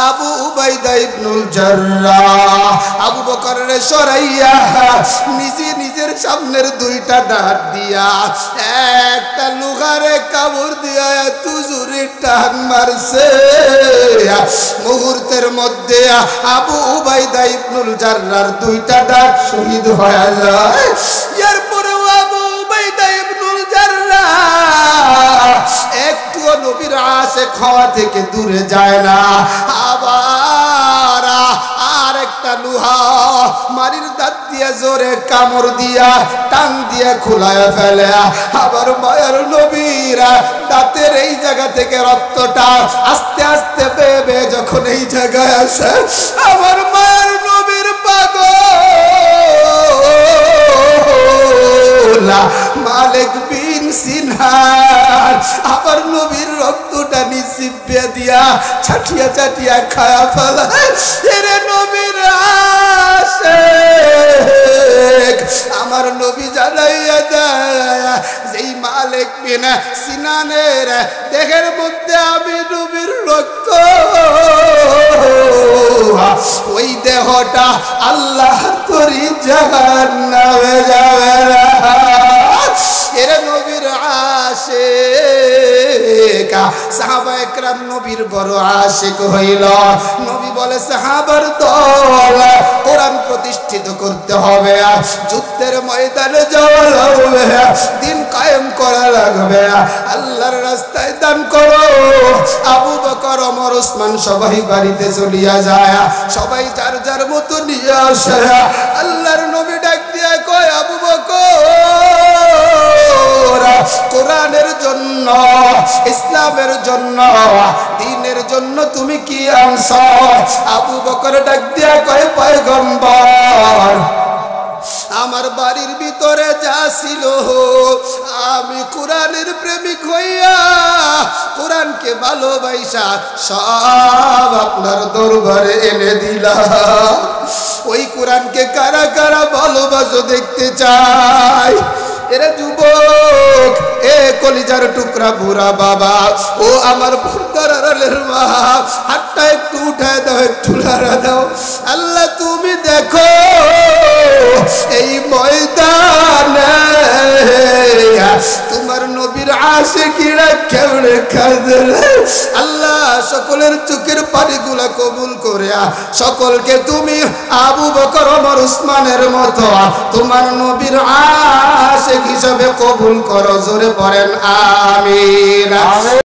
আবু উবাইদা ইবনুল ইবনুল জাররাহ আবু বকরের সরাইয়া নিজের সামনের দুইটা দাঁত দিয়া একটা লুগারে কামড় দিয়া এত জোরে টান মারছে, মুহূর্তের মধ্যে আবু উবাইদা ইবনুল জাররাহর দুইটা দাঁত শহীদ হয়ে যায়। এরপরেও আবু উবাইদা ইবনুল জাররাহ একটুও নবীর আশিক হওয়া থেকে দূরে যায় না। আবার আরেকটা লোহা মারির দাঁত দিয়ে জোরে কামড় দিয়া টান দিয়ে খোলায় ফেলে। আবার মায়ের নবীর দাঁতের এই জায়গা থেকে রক্তটা আস্তে আস্তে বেয়ে বেয়ে যখন এই জায়গায় আসে, আমার মায়ের নবীর পাগল মালিক বিন সিনহার আবার নবীর রক্তটা নিচিপে দিয়া ছাটিয়া ছাটিয়া খায়া ফেলা। এরে নবীর আশিক আমার নবী জানাইয়া দেয় যেই মালিক বিন সিনানের দেহের মধ্যে আমি নবীর রক্ত, ওই দেহটা আল্লাহ তরি জাহান্নামে যাবে না। এরে নবীর আশিক সাহাবা একরাম নবীর বড় আশিক হইল। নবী বলে সাহাবার দল কোরআন প্রতিষ্ঠিত করতে হবে, যুদ্ধের ময়দানে যাওয়া লাগবে, দিন কায়েম করা লাগবে, আল্লাহর রাস্তায় দান করো। আবু বকর ওমর ওসমান সবাই বাড়িতে চলিয়া যায়, সবাই যার যার মতো নিয়ে আসে। আল্লাহর নবী ডাক দিয়া কয় আবু বকর, কোরআনের জন্য, ইসলামের জন্য, দ্বীনের জন্য তুমি কি আনছ? আবু বকর ডাক দিয়া কয় পয়গম্বর, আমার বাড়ির ভিতরে যা ছিল আমি কোরআনের প্রেমিক হইয়া কোরআনকে ভালোবাসা সব আপনার দরবারে এনে দিলাম। ওই কোরআনকে কারা কারা ভালোবাসো দেখতে চাই। এরা যুবক, এ কলিজার টুকরা বুড়া বাবা, ও আমার পর্দার আড়ালের মা, হাতটা একটু উঠায় দাও, একটু নাড়া দাও। আল্লাহ তুমি দেখো এই ময়দানে তোমার নবীর আশিকিরা কেমনে কাঁদে। আল্লাহ সকলের চোখের পানিগুলা কবুল করে সকলকে তুমি আবু বকর ওমর ওসমানের মতো তোমার নবীর আশিক হিসাবে কবুল করো। জোরে পড়েন আমিন।